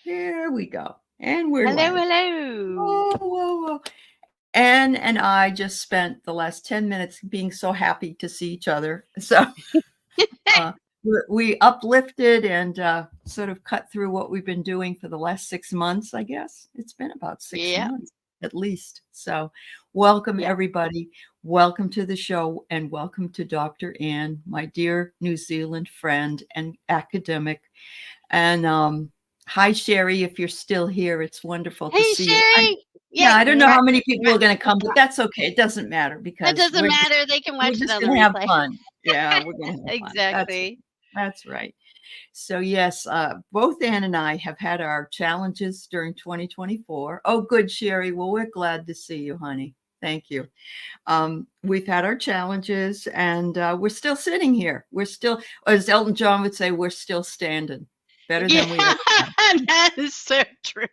Here we go. And we're Hello, live. hello. Whoa, whoa, whoa. Anne and I just spent the last 10 minutes being so happy to see each other. So uh, we uplifted and sort of cut through what we've been doing for the last 6 months, I guess. It's been about six Yep, months at least. So welcome, yep. everybody. Welcome to the show and welcome to Dr. Anne, my dear New Zealand friend and academic. And hi, Sherry, if you're still here, it's wonderful to Hey, see you. Sherry. Yeah, Yeah, I don't know mwah, how many people mwah, are going to come, but mwah. that's okay. It doesn't matter It because doesn't matter. They can we're watch it just on the going to have replay. fun. Yeah, we're going to have fun. Exactly. That's right. So yes, both Ann and I have had our challenges during 2024. Oh, good, Sherry. Well, we're glad to see you, honey. Thank you. We've had our challenges, and we're still sitting here. We're still, as Elton John would say, we're still standing. Better Yeah, than we ever have. that is so true.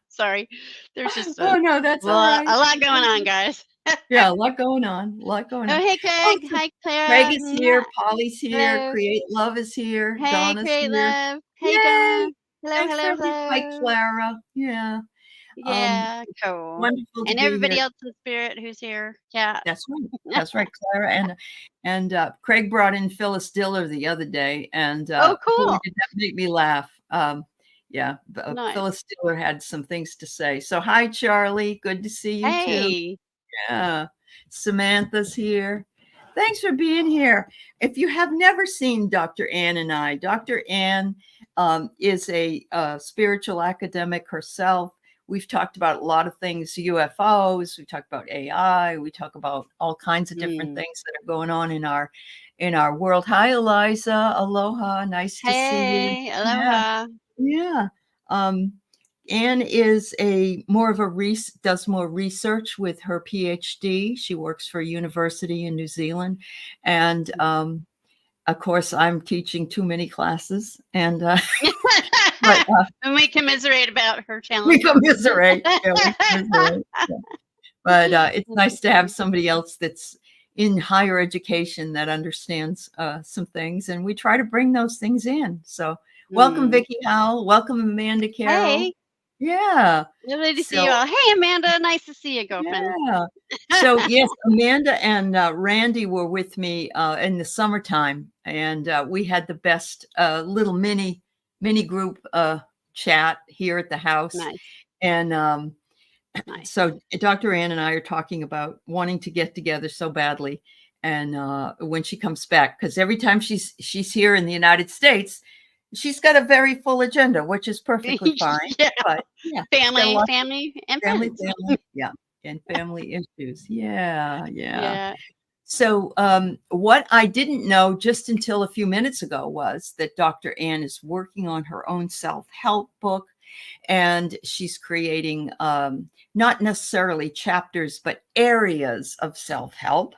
Sorry. There's just Oh no, that's all right. a lot going on, guys. Yeah, a lot going on. A lot going Oh, on. hey, Oh, Craig. so Hi, Craig Clara. is here. Mwah. Polly's here. Hello. Create Love is here. Hey, Donna's Create here. Love. Hey, Yay! Donna. Hello, Thanks for hello, every. Hi, hello. Clara. Yeah. Um, Yeah, cool. Wonderful to And be everybody here. else in spirit who's here. Yeah. That's right. That's right, Clara. And Craig brought in Phyllis Diller the other day, and Oh, boy, cool. did that make me laugh. Yeah, Nice. Phyllis Diller had some things to say. So hi, Charlie. Good to see you too. Hey. Yeah, Samantha's here. Thanks for being here. If you have never seen Dr. Ann and I, Dr. Ann is a spiritual academic herself. We've talked about a lot of things, UFOs. We talk about AI. We talk about all kinds of different Mm. things that are going on in our world. Hi, Eliza. Aloha. Nice to see you. Hey. Yeah, Aloha. yeah. Um, Anne is a more of a does more research with her PhD. She works for a university in New Zealand, and of course, I'm teaching too many classes, and but And we commiserate about her we challenges. commiserate. Yeah, we commiserate. Yeah. But it's nice to have somebody else that's in higher education that understands some things, and we try to bring those things in. So, welcome, Mm. Vicki Howell. Welcome, Amanda Carroll. Hey. Yeah. Lovely to see you So, all. Hey, Amanda. Nice to see you, girlfriend. yeah. So, yes, Amanda and Randy were with me in the summertime, and we had the best little mini group chat here at the house. Nice. And Nice. so Dr. Ann and I are talking about wanting to get together so badly. And when she comes back, because every time she's here in the United States, she's got a very full agenda, which is perfectly fine. Yeah. But yeah, she's got a lot Family, and family, friends. yeah, and family issues. Yeah, yeah. Yeah. So, what I didn't know just until a few minutes ago was that Dr. Ann is working on her own self-help book, and she's creating not necessarily chapters, but areas of self-help.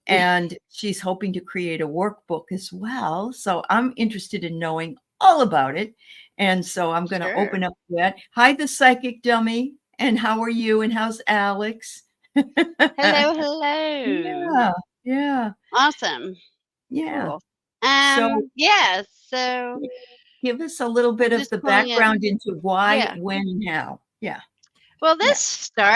And she's hoping to create a workbook as well. So I'm interested in knowing all about it. And so I'm going to Sure. open up that. Hi, the psychic dummy. And how are you? And how's Alex? Hello, hello. Yeah, yeah, Awesome. yeah. Cool. So Yeah, so give us a little bit of just the pulling it. background into why, Yeah. when, and how. Yeah, Well, this yeah.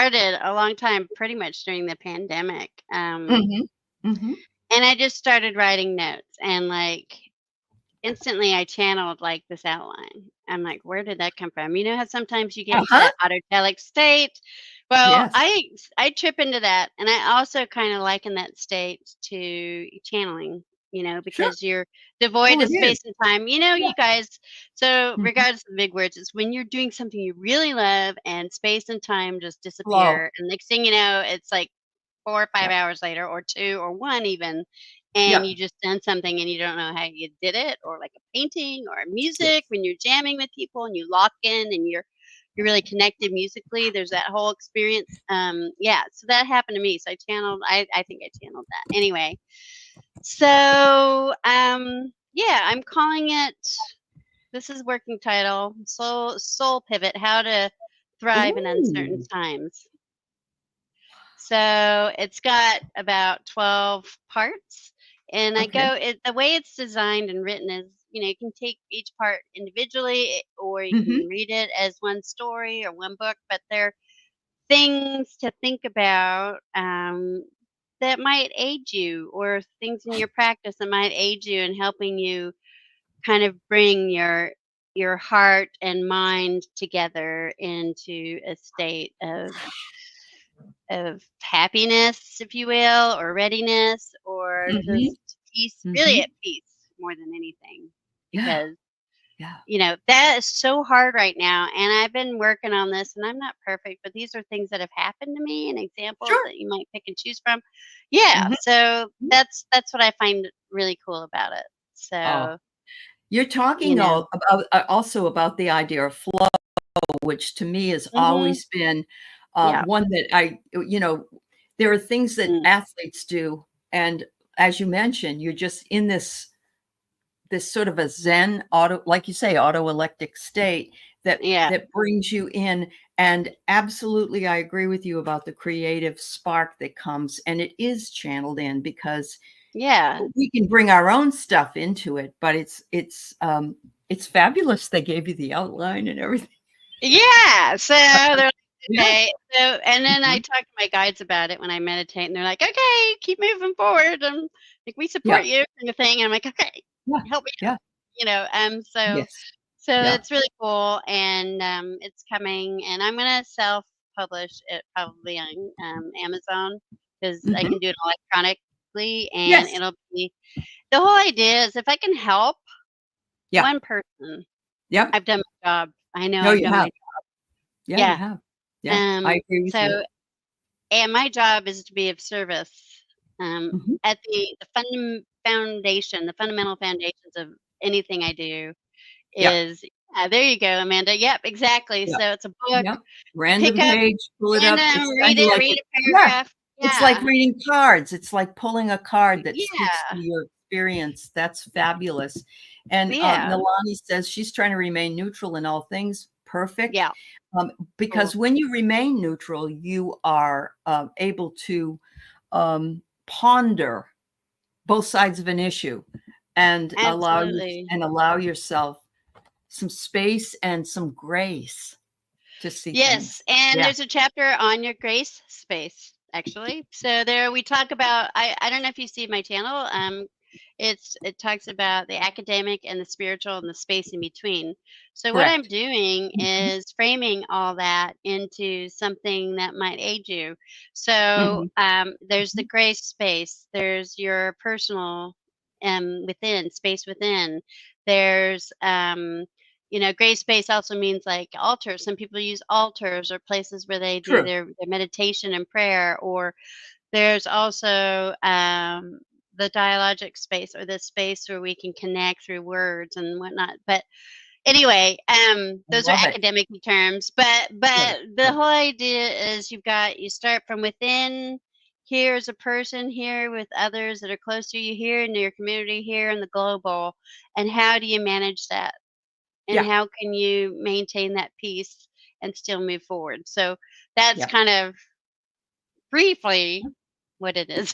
started a long time, pretty much during the pandemic. Mm-hmm. Mm-hmm. And I just started writing notes, and like instantly I channeled like this outline. I'm like, where did that come from? You know how sometimes you get into Uh-huh. that autotelic state? Well, Yes. I trip into that, and I also kind of liken that state to channeling, Sure. because you're devoid Oh, it of is. space and time. Yeah. You guys, so Mhm. regardless of the big words, it's when you're doing something you really love and space and time just Flow. disappear. And next thing you know, it's like 4 or 5 Yep. hours later, or 2 or 1 even, and Yep. you just done something and you don't know how you did it, or like a painting or music Yes. when you're jamming with people and you lock in and you're really connected musically. There's that whole experience. Yeah, so that happened to me. So I think I channeled that. Anyway, so yeah, I'm calling it, this is working title, Soul Pivot, How to Thrive in Uncertain Ooh. Times. So it's got about 12 parts. And Okay. the way it's designed and written is you can take each part individually, or you Hmm. can read it as one story or one book, but they're things to think about, that might aid you, or things in your practice that might aid you in helping you kind of bring your heart and mind together into a state of happiness, if you will, or readiness, or Hmm. just peace, really Hmm. at peace more than anything. Yeah. Because, Yeah. that is so hard right now. And I've been working on this, and I'm not perfect, but these are things that have happened to me and examples Sure. that you might pick and choose from. Yeah. Hmm. So that's what I find really cool about it. Oh, So, you're you talking know, all about also about the idea of flow, which to me has mhm. always been Yeah. one that there are things that Mm, athletes do, and as you mentioned, you're just in this sort of a zen auto, like you say, autoelectric state yeah. that brings you in. And absolutely, I agree with you about the creative spark that comes, and it is channeled in because Yeah. we can bring our own stuff into it, but it's fabulous. They gave you the outline and everything. Yeah, so they're like, Yeah. "Okay." So and then I Mhm. talk to my guides about it when I meditate, and they're like, "Okay, keep moving forward, like, we Yeah. support you," kind of thing, and I'm like, "Okay, Yeah. help me Yeah. out," so Yes. Yeah. it's really cool, and, it's coming, and I'm gonna self-publish it probably on, Amazon, because I Mhm. can do it electronically, and Yes. it'll be the whole idea is if I can help Yeah. one person, Yep. I've done my job. I know No, I've you done have. my Yeah, you yeah. have. Yeah, I agree with you. So and my job is to be of service, Mhm. at the fundamental foundations of anything I do Yep. is there you go, Amanda. Yep, exactly. Yep. So it's a book. Yep. Pick Random up page, pull it up. random, It's read kinda it, like read it. a Yeah. paragraph. It's like Yeah. reading cards. It's like pulling a card that speaks to Yeah. your experience. That's fabulous. And, Yeah. Nalani says she's trying to remain neutral in all things. Perfect. Yeah. Because Cool. when you remain neutral, you are, able to, ponder both sides of an issue and Absolutely. allow yourself some space and some grace to see Yes, things. and Yeah. there's a chapter on your grace space, actually. So there we talk about I don't know if you see my channel. It talks about the academic and the spiritual and the space in between. So what I'm Correct. doing Mhm. is framing all that into something that might aid you. So Mhm. there's the Mhm. grace space. There's your personal within space within. There's gray space also means like altars. Some people use altars or places where they do True. their meditation and prayer. Or there's also the dialogic space, or the space where we can connect through words and whatnot. But anyway, I those are love it. academic terms. But Good. the Good. whole idea is you start from within. Here as a person, here with others that are close to you, here in your community, here in the global, and how do you manage that? And Yeah. how can you maintain that peace and still move forward? So that's Yeah. kind of briefly what it is.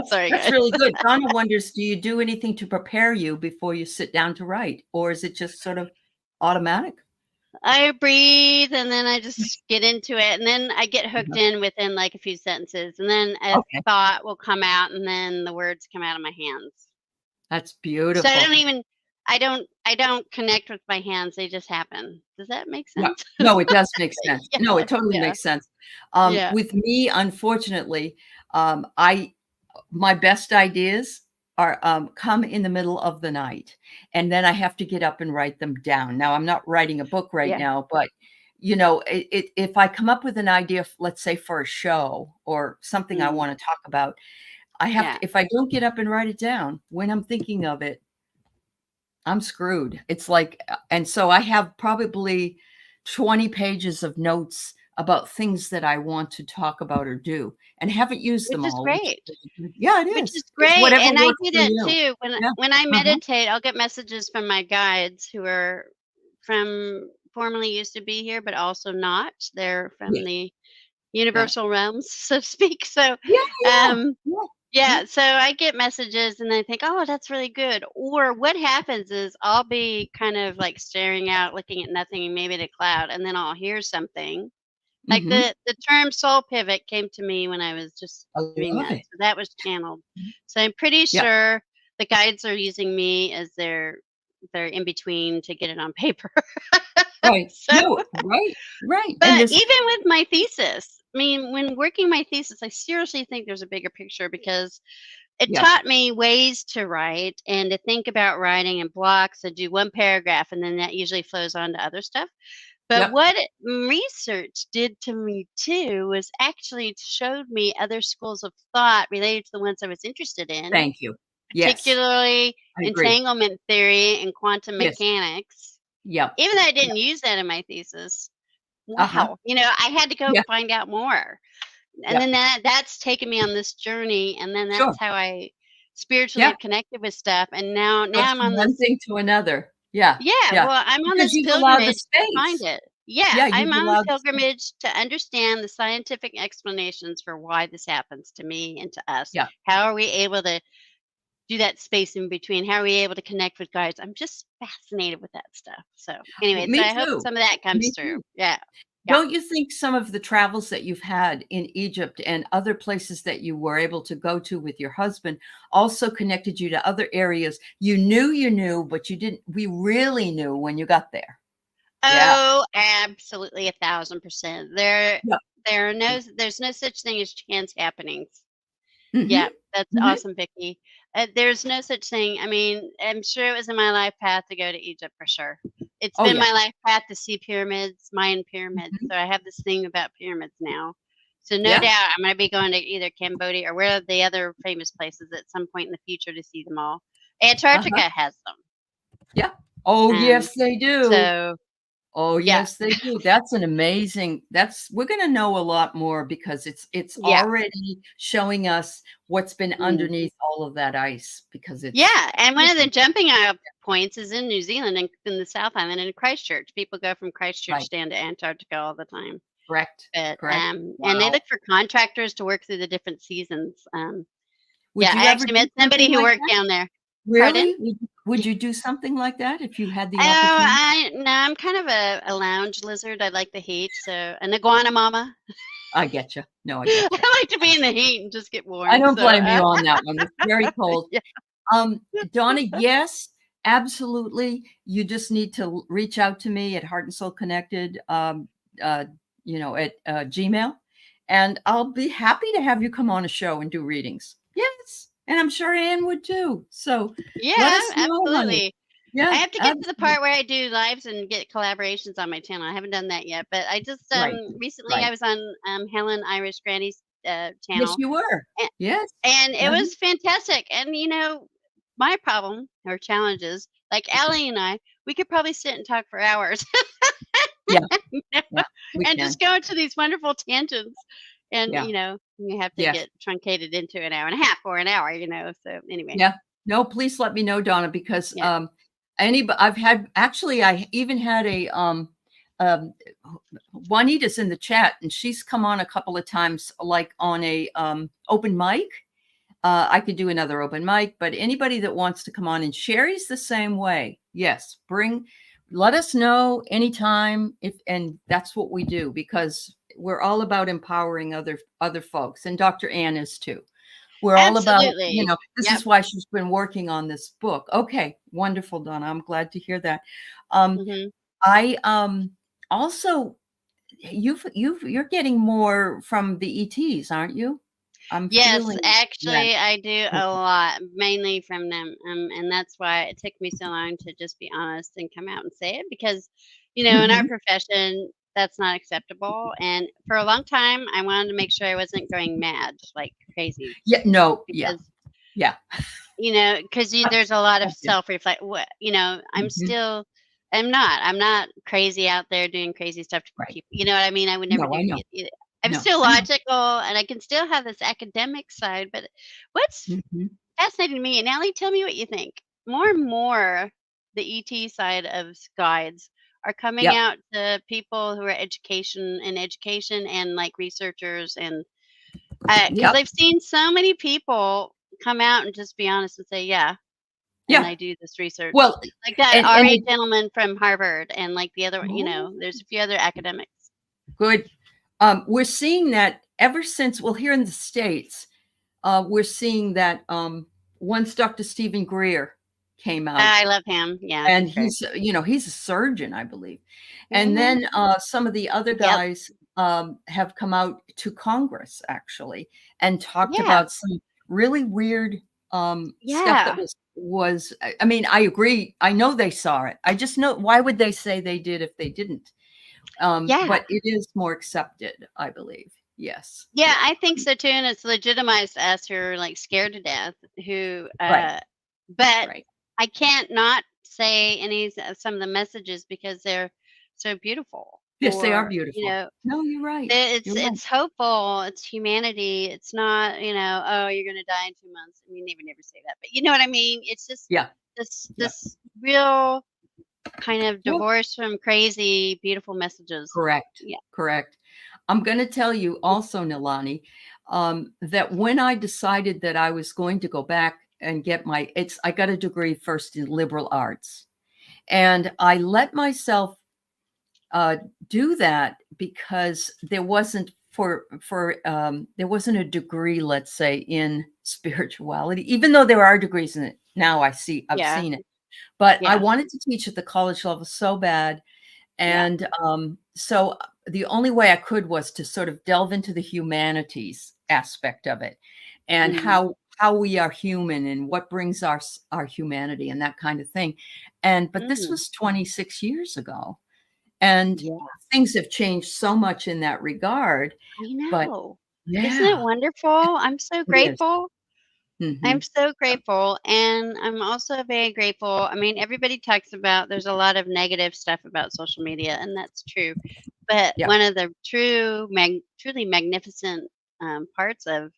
Sorry, That's guys. really good. Donna wonders, do you do anything to prepare you before you sit down to write, or is it just sort of automatic? I breathe, and then I just get into it, and then I get hooked Mhm. in within like a few sentences, and then a Okay. thought will come out, and then the words come out of my hands. That's So beautiful. I don't connect with my hands, they just happen. Does that make Yeah. sense? No, it does make sense. Yeah, No, it totally yeah, makes sense. yeah. With me, unfortunately, I my best ideas are, come in the middle of the night, and then I have to get up and write them down. Now, I'm not writing a book right Yeah. now, but, if I come up with an idea, let's say, for a show or something I Mm, wanna talk about, I have yeah. to if I don't get up and write it down, when I'm thinking of it, I'm screwed. It's like, and so I have probably 20 pages of notes about things that I want to talk about or do, and haven't used Which them is all, which great. is really good. Yeah, it Which is. is It's great, whatever and I works do for that you. too. Yeah. When I Uh-huh. meditate, I'll get messages from my guides who are from formerly used to be here, but also not. They're Yeah, from the yeah. universal realms, so to speak. So, Yeah, yeah, um, yeah. Yeah, so I get messages and I think, "Oh, that's really good." Or what happens is I'll be kind of like staring out, looking at nothing, and maybe at a cloud, and then I'll hear something. Like Mm-hmm. the term soul pivot came to me when I was just I doing love that. it. So that was channeled. So I'm pretty Yeah. sure the guides are using me as their in between to get it on paper. Right. So No, right, right. And but this even with my thesis, I mean, when working my thesis, I seriously think there's a bigger picture because it yeah, taught me ways to write and to think about writing in blocks and do one paragraph, and then that usually flows on to other stuff. But yep. what research did to me too was actually showed me other schools of thought related to the ones I was interested in, Thank you. Yes, particularly I agree. entanglement theory and quantum Yes. mechanics. Yep. Even though I Yep. didn't use that in my thesis, Uh-huh. wow, I had to go Yeah, find out more. And yeah. then that's taken me on this journey, and then Sure. that's how I spiritually Yeah. have connected with stuff, and now Goes I'm from on one this. thing to another. Yeah, Yeah, yeah. well, I'm on Because this you've allowed the pilgrimage to find space. it. Yeah, Yeah, I'm you've on allowed the space. pilgrimage to understand the scientific explanations for why this happens to me and to us. Yeah. How are we able to do that space in between? How are we able to connect with guides? I'm just fascinated with that stuff. So, anyway, so Me I hope too. some of that comes Me through. too. Yeah. Yeah. Don't you think some of the travels that you've had in Egypt and other places that you were able to go to with your husband also connected you to other areas you knew, but you didn't we really knew when you got there? Yeah. Oh, absolutely 1,000%. Yep. There's no such thing as chance happenings. Mhm. Yeah, that's Mhm. awesome, Vicky. There's no such thing. I mean, I'm sure it was in my life path to go to Egypt for sure. It's Oh, been yeah. my life path to see pyramids, Mayan pyramids. Mhm. So I have this thing about pyramids now. So no Yeah. doubt I'm going to be going to either Cambodia or where are the other famous places at some point in the future to see them all. Uh-huh. Antarctica has them. Yeah. Oh, Um, yes, they do. so Oh, yeah, yes, they do. That's an amazing that's we're gonna know a lot more because it's yeah. already showing us what's been Mm. underneath all of that ice because it's Yeah, and one of the jumping off points is in New Zealand, in the South Island, in Christchurch. People go from right. Christchurch down to Antarctica all the time. Correct. But, Correct. and they Wow. look for contractors to work through the different seasons. Would Yeah, you I ever actually do met something somebody who like worked that? down there. Pardon? Really? Would you do something like that if you had Oh, the opportunity? no, I'm kind of a lounge lizard. I like the heat, so an iguana mama. I get you. No, I get you. I like to be in the heat and just get I warm. don't So, blame you on that one. It's very cold. yeah. Donna, yes, absolutely. You just need to reach out to me at Heart and Soul Connected, uh, at Gmail, and I'll be happy to have you come on a show and do readings. Yes, and I'm sure Anne would too. So let Yeah, us know, honey. absolutely. I Yeah, have to get to the absolutely. part where I do lives and get collaborations on my channel. I haven't done that yet, but I just Right, recently I right. was on Helen Irish Granny's Yes, channel, you were. and, Yes. and it Uh-huh. was fantastic. And my problem or challenges, like Allie and I, we could probably sit and talk for hours Yeah, yeah. We and can. just go into these wonderful tangents. And Yeah. you have to Yes. get truncated into an hour and a half or an hour. So anyway, Yeah. No, please let me know, Donna, because yeah. I've had actually I even had a um Juanita's in the chat and she's come on a couple of times like on a open mic. I could do another open mic, but anybody that wants to come on, and Sherry's the same way. Yes, let us know anytime if and that's what we do because we're all about empowering other folks and Dr. Ann is too. We're all about, Absolutely. this Yep. is why she's been working on this book. Okay, wonderful, Donna. I'm glad to hear that. Um, Mhm. I also you're getting more from the ETs, aren't you? I'm Yes, feeling that. actually, I do a lot, mainly from them, and that's why it took me so long to just be honest and come out and say it because, in our Mhm. profession, that's not acceptable. And for a long time, I wanted to make sure I wasn't going mad like crazy Yeah, no, yeah, because yeah. because there's a lot of Okay. self-reflect. Mhm. I'm not crazy out there doing crazy stuff to Right. people. You know what I mean? I would never No, do I know. it. I'm No, still I know. logical and I can still have this academic side, but what's Mhm. fascinating to me, and Allie, tell me what you think. More and more, the ET side of guides are coming Yep. out to people who are education and like researchers and Because Yep. I've seen so many people come out and just be honest and say, yeah, and Yeah. I do this research. Well, Like that and RA it, gentleman from Harvard and like the other, oh, there's a few other academics. good. We're seeing that ever since, well, here in the States, we're seeing that once Dr. Stephen Greer came out, I love him. Yeah, and he's great. he's a surgeon, I believe. And Hmm. then some of the other Yep. guys have come out to Congress actually and talked Yeah. about some really weird stuff that Yeah. was I mean, I agree. I know they saw it. I just know, why would they say they did if they didn't? Yeah. But it is more accepted, I believe. Yes. Yeah, Yeah. I think so too. And it's legitimized us who are like scared to death, who, Right. but Right. I can't not say some of the messages because they're so beautiful. Yes, they are Or, beautiful. No, you're right. it's You're right. it's hopeful. It's humanity. It's not, oh, you're gonna die in 2 months. I mean, they would never say that, but you know what I mean. It's just Yeah. this Yeah. this real kind of Yeah. divorce from crazy, beautiful messages. Correct. Yeah. Correct. I'm going to tell you also, Nilani, that when I decided that I was going to go back and get I got a degree first in liberal arts, and I let myself do that because there wasn't there wasn't a degree, let's say, in spirituality, even though there are degrees in it now. I've Yeah. seen it, but I Yeah. wanted to teach at the college level so bad. Yeah. And so the only way I could was to sort of delve into the humanities aspect of it, and Mhm. how we are human and what brings our humanity and that kind of thing. But this Mhm. was 26 years ago, and Yeah. things have changed so much in that regard. I But know. Isn't it yeah, wonderful? I'm so it is. grateful. I'm Mhm. so grateful. And I'm also very grateful. I mean, everybody talks about there's a lot of negative stuff about social media, and that's true. But Yeah. one of the truly magnificent parts of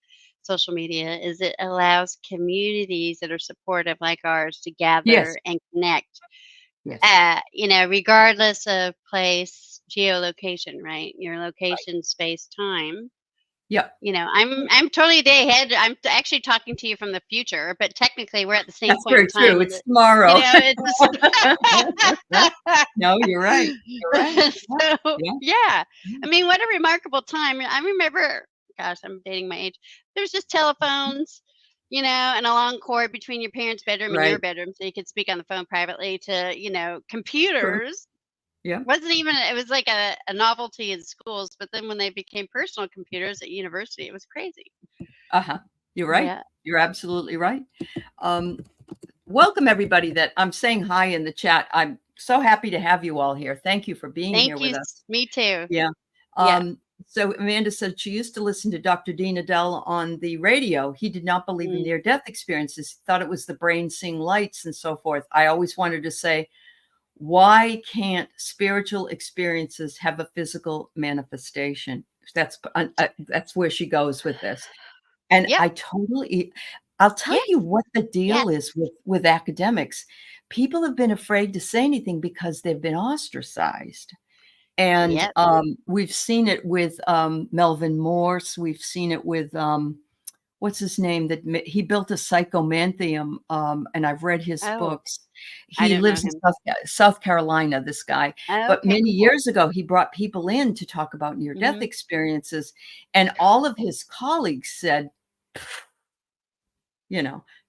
social media is it allows communities that are supportive like ours to Yes. gather and connect, Yes. regardless of place, geolocation, right? Your Right. location, space, time. Yep. I'm totally a day ahead. Actually talking to you from the future, but technically we're at the same That's point in very time. true. It's tomorrow. It's No, you're right. You're right. Yeah. so Yeah. yeah. Yeah. I mean, what a remarkable time. I remember, gosh, I'm dating my age. There's just telephones, and a long cord between your parents' bedroom and your Right. bedroom, so you could speak on the phone privately. To True. computers Yeah. wasn't even. It was like a novelty in schools, but then when they became personal computers at university, it was crazy. Uh-huh. You're right. Yeah. You're absolutely right. Um, Welcome everybody that I'm saying hi in the chat. I'm so happy to have you all here. Thank you for being Thank here you. with us. Me too. Yeah. Yeah. So Amanda said she used to listen to Dr. Dean Adele on the radio. He did not believe in Mm. near-death experiences. He thought it was the brain seeing lights and so forth. I always wanted to say, why can't spiritual experiences have a physical manifestation? That's where she goes with this. And Yep. I'll tell Yes. you what the Yes. deal is with academics. People have been afraid to say anything because they've been ostracized. And Yep. we've seen it with Melvin Morse. We've seen it with what's his name, he built a psychomanthium, and I've read his Oh, books. I He don't know lives in him. South Carolina, this guy. But Okay, many cool. years ago, he brought people in to talk about near-death Mhm. experiences, and all of his colleagues said,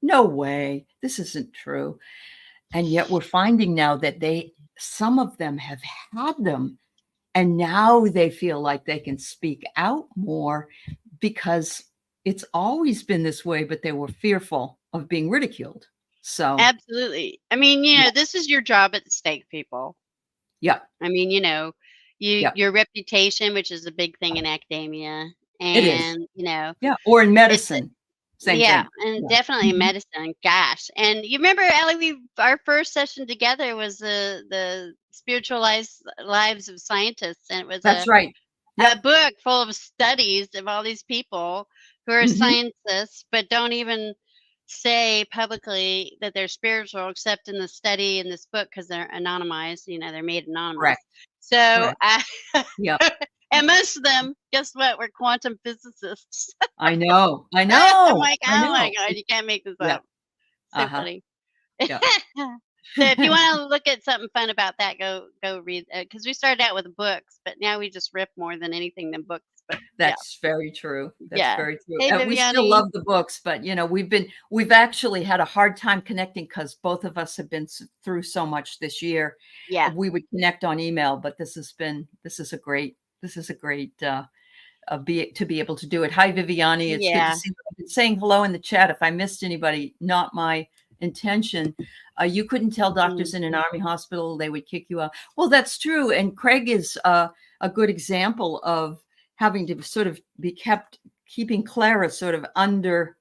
no way, this isn't true. And yet we're finding now that some of them have had them, and now they feel like they can speak out more because it's always been this way, but they were fearful of being ridiculed. So, Absolutely. I mean, yeah, this is your job at stake, people. yeah, I mean, yeah, your reputation, which is a big thing in academia, it is. and Yeah, or in it's medicine, same yeah, thing. and Yeah. definitely Mhm. medicine. Gosh, and you remember, Ellie, our first session together was the spiritual lives of scientists, and it was That's right. a Yep. book full of studies of all these people who are Mhm. scientists but don't even say publicly that they're spiritual except in the study in this book because they're anonymized, they're made anonymous. Correct. So Correct. Yep. And most of them, guess what? We're quantum physicists. I know. I I'm know. like, I oh my know. God, you can't make this Yeah. up. So Uh-huh. funny. Yeah. So if you want to look at something fun about that, go read, because we started out with books, but now we just rip more than anything than books. But yeah, That's very true. That's yeah. very true. Hey, We still Viviani. love the books, but we've actually had a hard time connecting because both of us have been through so much this year. Yeah. We would connect on email, but this is a great to be able to do it. Hi, Viviani. It's good to Yeah. see you. I've been saying hello in the chat. If I missed anybody, not my intention. You couldn't tell doctors Mm. in an army hospital, they would kick you out. Well, that's true. And Craig is a good example of having to sort of keeping Clara sort of under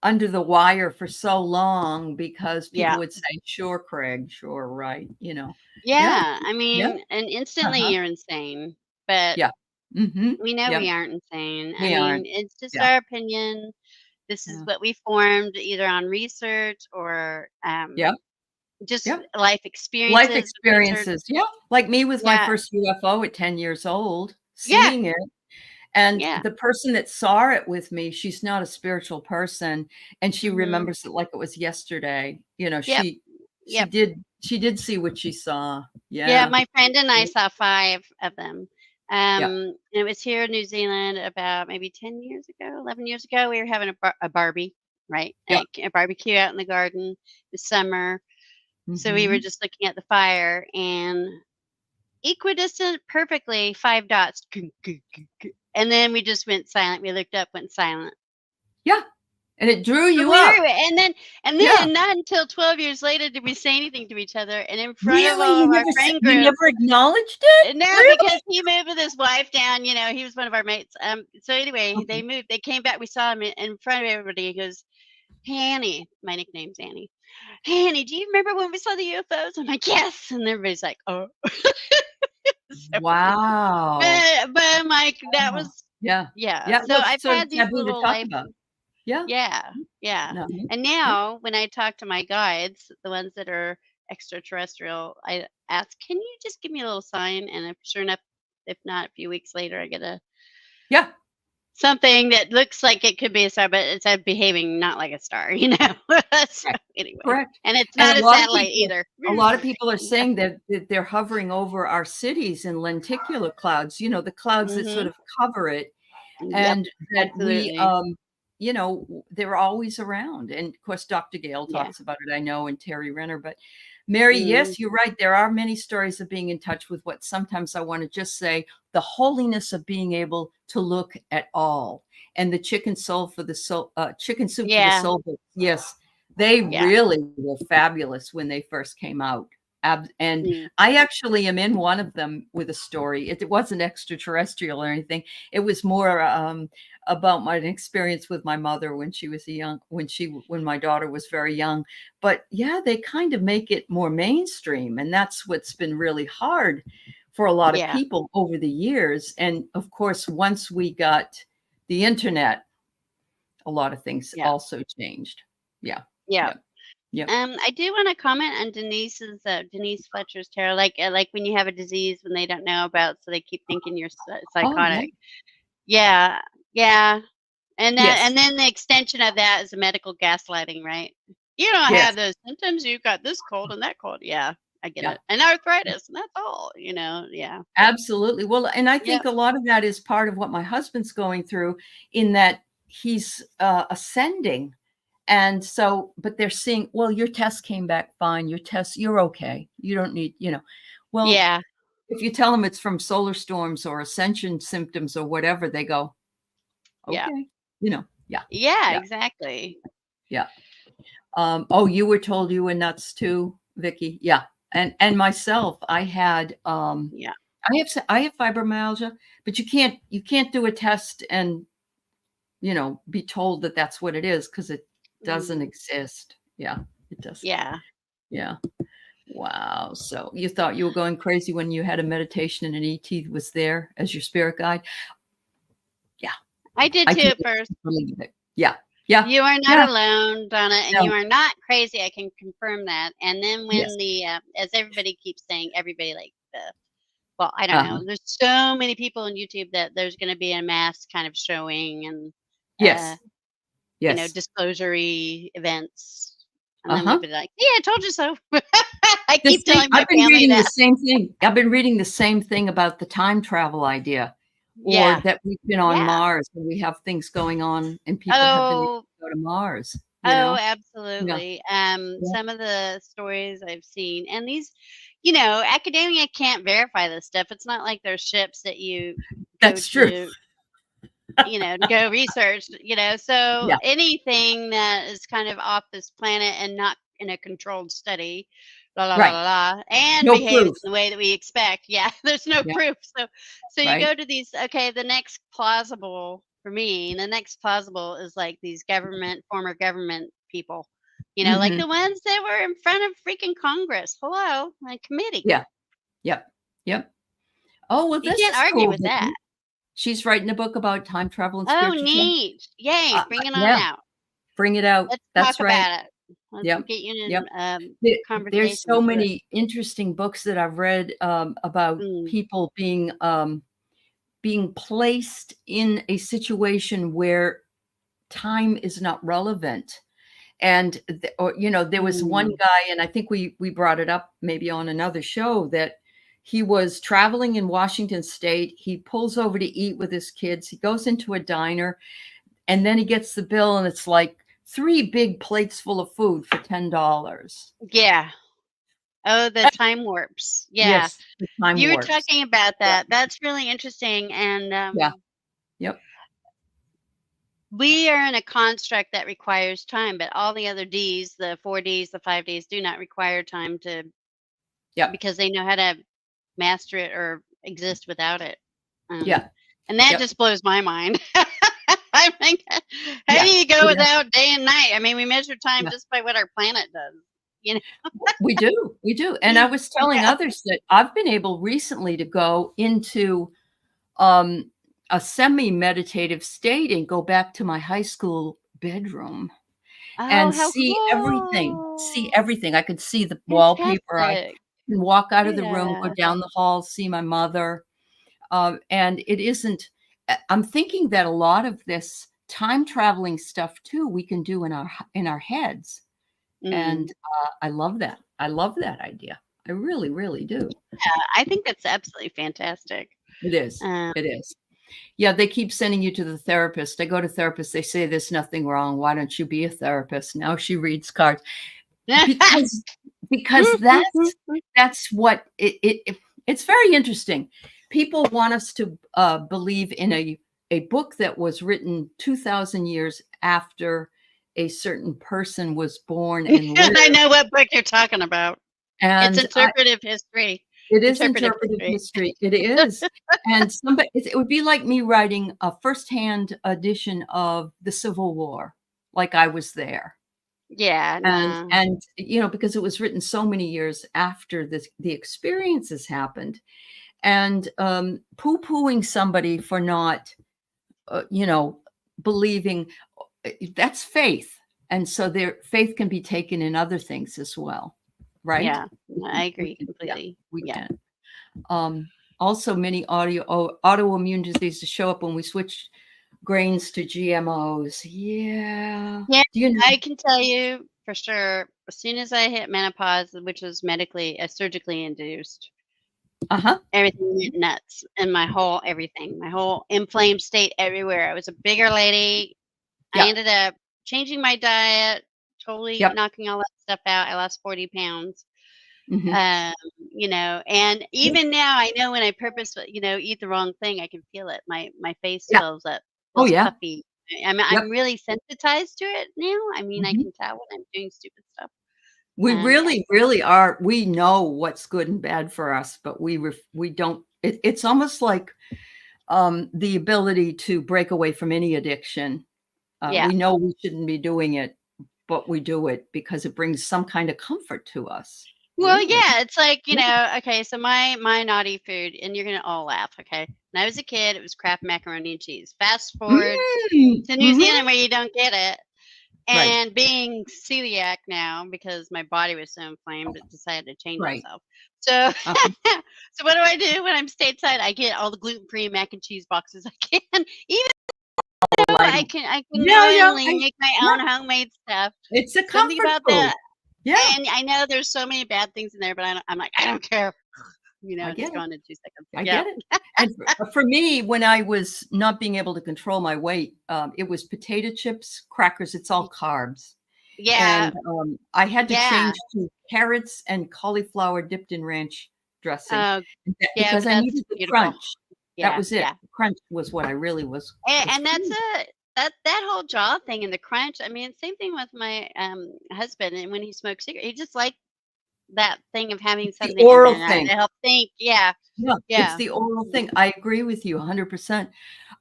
the wire for so long because people Yeah. would say, sure, Craig, sure, right. Yeah, Yeah. I yeah, mean, and instantly uh-huh, you're insane, but yeah, mm-hmm, we know yeah, we aren't insane. I we mean, aren't, it's just yeah, our opinion. This is yeah, what we formed either on research or yeah, just yeah. life Life experiences with research. experiences, yeah, like me with my Yeah. first UFO at 10 years old, Yeah. seeing it, and Yeah. the person that saw it with me, she's not a spiritual person, and she Hmm. remembers it like it was yesterday. Yep. She Yep. did see what she saw. Yeah. Yeah. My friend and I saw 5 of them. Yeah. And it was here in New Zealand about maybe 10 years ago, 11 years ago. We were having a Barbie, right? Yeah. A barbecue out in the garden. It was summer. So we were Mhm. just looking at the fire and equidistant perfectly 5 dots. And then we just went silent. We looked up, went silent. Yeah, and it drew But you we up. were, and Yeah. then not until 12 years later did we say anything to each other. And in front of Really? all of our friend group, Acknowledged it? no, Really? because he moved with his wife down. He was one of our mates. So anyway, they Okay. moved. They came back. We saw him in front of everybody. He goes, "Hey Annie," my nickname's Annie. "Hey Annie, do you remember when we saw the UFOs?" I'm like, "Yes," and everybody's like, "Oh." So funny. Wow. But I'm like, that Wow. was, Yeah. yeah. Yeah, So well, it's I've sort of had these taboo to little talk life. about. Yeah. Yeah, yeah. No. And Yeah. now when I talk to my guides, the ones that are extraterrestrial, I ask, "Can you just give me a little sign?" And if sure enough, if not, a few weeks later, I get Yeah. something that looks like it could be a star, but it's behaving not like a star, you know. So Right. anyway, Correct. and it's And not a satellite either. a lot of people are Yeah. saying that they're hovering over our cities in lenticular clouds, the clouds that sort Mhm. of cover it, Yep. and that Absolutely. they're always around. And of course, Dr. Gale Yeah. talks about it, I know, and Terry Renner. But Mary, Mm. yes, you're right. There are many stories of being in touch with what sometimes I want to just say the holiness of being able to look at all. And the chicken soup for the Yeah. soul. Yes, they Yeah. really were fabulous when they first came out. And Mm. I actually am in one of them with a story. It wasn't extraterrestrial or anything. It was more about my experience with my mother when she was when my daughter was very young. But yeah, they kind of make it more mainstream, and that's what's been really hard for a lot of Yeah. people over the years. And of course, once we got the internet, a lot of things Yeah. also changed. Yeah, Yeah. yeah, yeah. I do want to comment on Denise Fletcher's tarot. Like when you have a disease when they don't know about, so they keep thinking you're Oh yeah, psychotic. Yeah, yeah, yes, and then the extension of that is medical gaslighting, right? You don't yes, have those symptoms. You've got this cold and that cold. Yeah, I get yeah. it. And arthritis, and that's all. Yeah. Absolutely. Well, and I Yep. think a lot of that is part of what my husband's going through in that he's ascending. And so, but they're seeing, well, your test came back fine. You're okay. You don't need. Well, Yeah. if you tell them it's from solar storms or ascension symptoms or whatever, they go, Yeah. okay. Yeah, Yeah. yeah, Exactly. yeah. Oh, you were told you were nuts too, Vicky. Yeah. And myself, Yeah. I have fibromyalgia, but you can't do a test and be told that that's what it is because it doesn't Mm, exist. Yeah, it does. yeah. Yeah. Wow. So you thought you were going crazy when you had a meditation and an ET was there as your spirit guide? Yeah, I did I too can at first. believe it. Yeah. Yeah. You are not Yeah. alone, Donna, and you No. are not crazy. I can confirm that. And then Yes. when as everybody keeps saying, everybody like well, I don't Uh-huh. know. There's so many people on YouTube that there's going to be a mass kind of showing and, uh, Yes. Yes. disclosure-y events. And then we'd Uh-huh. be like, yeah, I told you so. I The keep same telling my I've been family reading the that. same thing. I've been reading the same thing about the time travel idea, or Yeah. that we've been on Yeah. Mars, and we have things going on, and people have been able Oh, to go to Mars, you oh, know? Yeah, absolutely. yeah. Some of the stories I've seen, and these, academia can't verify this stuff. It's not like there's ships that you go That's true. to go research, so Yeah, anything that is kind of off this planet and not in a controlled study, la la la right. la la, and No behaves proof. in the way that we expect. Yeah, there's no Yeah, proof. So you right. go to these, okay, the next plausible for me, the next plausible is like these former government people, like Mhm. the ones that were in front of freaking Congress. Hello, a committee. Yeah, yep, yep. Oh, well, You this can't is argue cool, with that. Vicki. She's writing a book about time travel and Oh, spiritual travel. neat. Yay, bring it on Yeah, out. bring it out. Let's talk That's right. about it. Let's Yep, get you yep. in There's conversation so with it. many interesting books that I've read, about Mm. people being placed in a situation where time is not relevant. And there was one Mm. guy, and I think we brought it up maybe on another show, that he was traveling in Washington State. He pulls over to eat with his kids. He goes into a diner, and then he gets the bill, and it's like 3 big plates full of food for $10. Yeah. Oh, the time warps. Yeah. Yes, the time You were warps. talking about Yeah, that. That's really interesting. And yeah, yep, we are in a construct that requires time, but all the other Ds, the 4Ds, the 5Ds, do not require time yep, because they know how to master it or exist without it. Um, yeah, and that yep, just blows my mind. I think, how do yeah, you go yeah, without day and night? I mean, we measure time yeah. just by what our planet does. You We do, and I was telling Yeah. others that I've been able recently to go into, um, a semi-meditative state and go back to my high school bedroom Oh, and how see everything, see cool! everything. I could see the wallpaper, I Fantastic. can walk out of the room, go Yeah. down the hall, see my mother, and it isn't I'm thinking that a lot of this time traveling stuff too, we can do in our heads, and, Mm. I love that. I love that idea. I really, really do. Yeah, I think that's absolutely fantastic. It is. Um, It is. Yeah, they keep sending you to the therapist. I go to therapists, they say there's nothing wrong. Why don't you be a therapist? Now she reads cards. Because that's what it's very interesting. People want us to, believe in a book that was written 2,000 years after a certain person was born and I lived, know what book you're talking about. It's and I interpretive history. it is Interpretive interpretive history. history. It is, and it would be like me writing a firsthand edition of the Civil War, like I was there. Yeah, And no. because it was written so many years after the experiences happened, and, poo-pooing somebody for not, believing, that's faith, and so their faith can be taken in other things as well, right? Yeah, no, I agree Yeah, completely. we Yeah. can. Also, many autoimmune diseases show up when we switch grains to GMOs. Yeah. Yeah, Do you know? I can tell you for sure, as soon as I hit menopause, which was surgically induced, Uh-huh. everything went nuts, and my whole inflamed state everywhere. I was a bigger lady. I Yeah. ended up changing my diet, totally Yep. knocking all that stuff out. I lost 40 pounds. Mhm. Um, and Yeah. even now I know when I purposely, eat the wrong thing, I can feel it. My face Yeah. fills up, Oh, feels yeah. puffy. Yep. I'm really sensitized to it now. I mean, I Mhm. can tell when I'm doing stupid stuff. We Yeah. really, really are. We know what's good and bad for us, but we don't. It's almost like, the ability to break away from any addiction. Yeah. We know we shouldn't be doing it, but we do it because it brings some kind of comfort to us. Well, Really. yeah, it's like, Yeah. okay, so my naughty food, and you're gonna all laugh, okay? When I was a kid, it was Kraft macaroni and cheese. Fast forward Mm. to New Mhm. Zealand where you don't get it. Right. And being celiac now, because my body was so inflamed, it decided to change Right. itself. So, Uh-huh. so what do I do when I'm stateside? I get all the gluten-free mac and cheese boxes I can. Even though Like, I can yeah, yeah, knowingly make my yeah. own homemade stuff. It's a Something comfort about food. that. Yeah, And I know there's so many bad things in there, but I'm like, I don't care. I It's get it. gone in 2 seconds. I Yeah. get it. And for me, when I was not being able to control my weight, it was potato chips, crackers. It's all carbs. Yeah. And, I had to Yeah. change to carrots and cauliflower dipped in ranch dressing, Oh, and that yeah. because I That's needed the beautiful. crunch. That Yeah. was it. Yeah. The crunch was what I really was And that's craving. that whole jaw thing and the crunch. I mean, same thing with my husband. And when he smokes cigarettes, he just like that thing of having The something in oral there thing. to help think. Yeah. Yeah, it's Yeah. the oral thing. I agree with you 100%.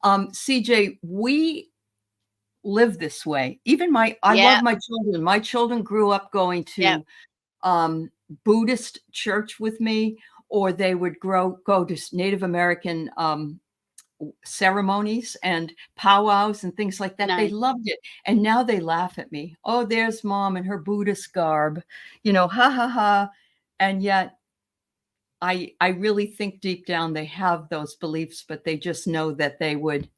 CJ, we live this way. Even I love Yeah. my children. My children grew up going Yeah. to Buddhist church with me, or they would go to Native American ceremonies and powwows and things like that. They Nice. loved it. And now they laugh at me. Oh, there's mom in her Buddhist garb, ha ha ha. And yet I really think deep down they have those beliefs, but they just know that they would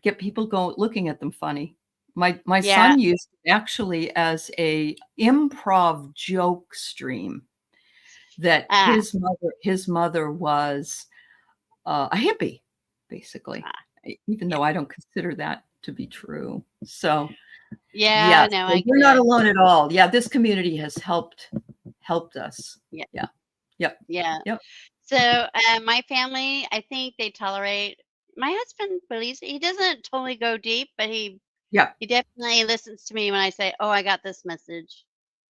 get people looking at them funny. My Yeah. son used it actually as a improv joke stream that Ah. his mother was a hippie, basically, Ah. even Yeah. though I don't consider that to be true. So Yeah. yes, No, so I you're get not it. alone at all. Yeah, this community has helped us. Yeah. Yeah. Yep. Yeah. Yep. So my family, I think they tolerate. My husband believes he doesn't totally go deep, but Yep. he definitely listens to me when I say, "Oh, I got this message."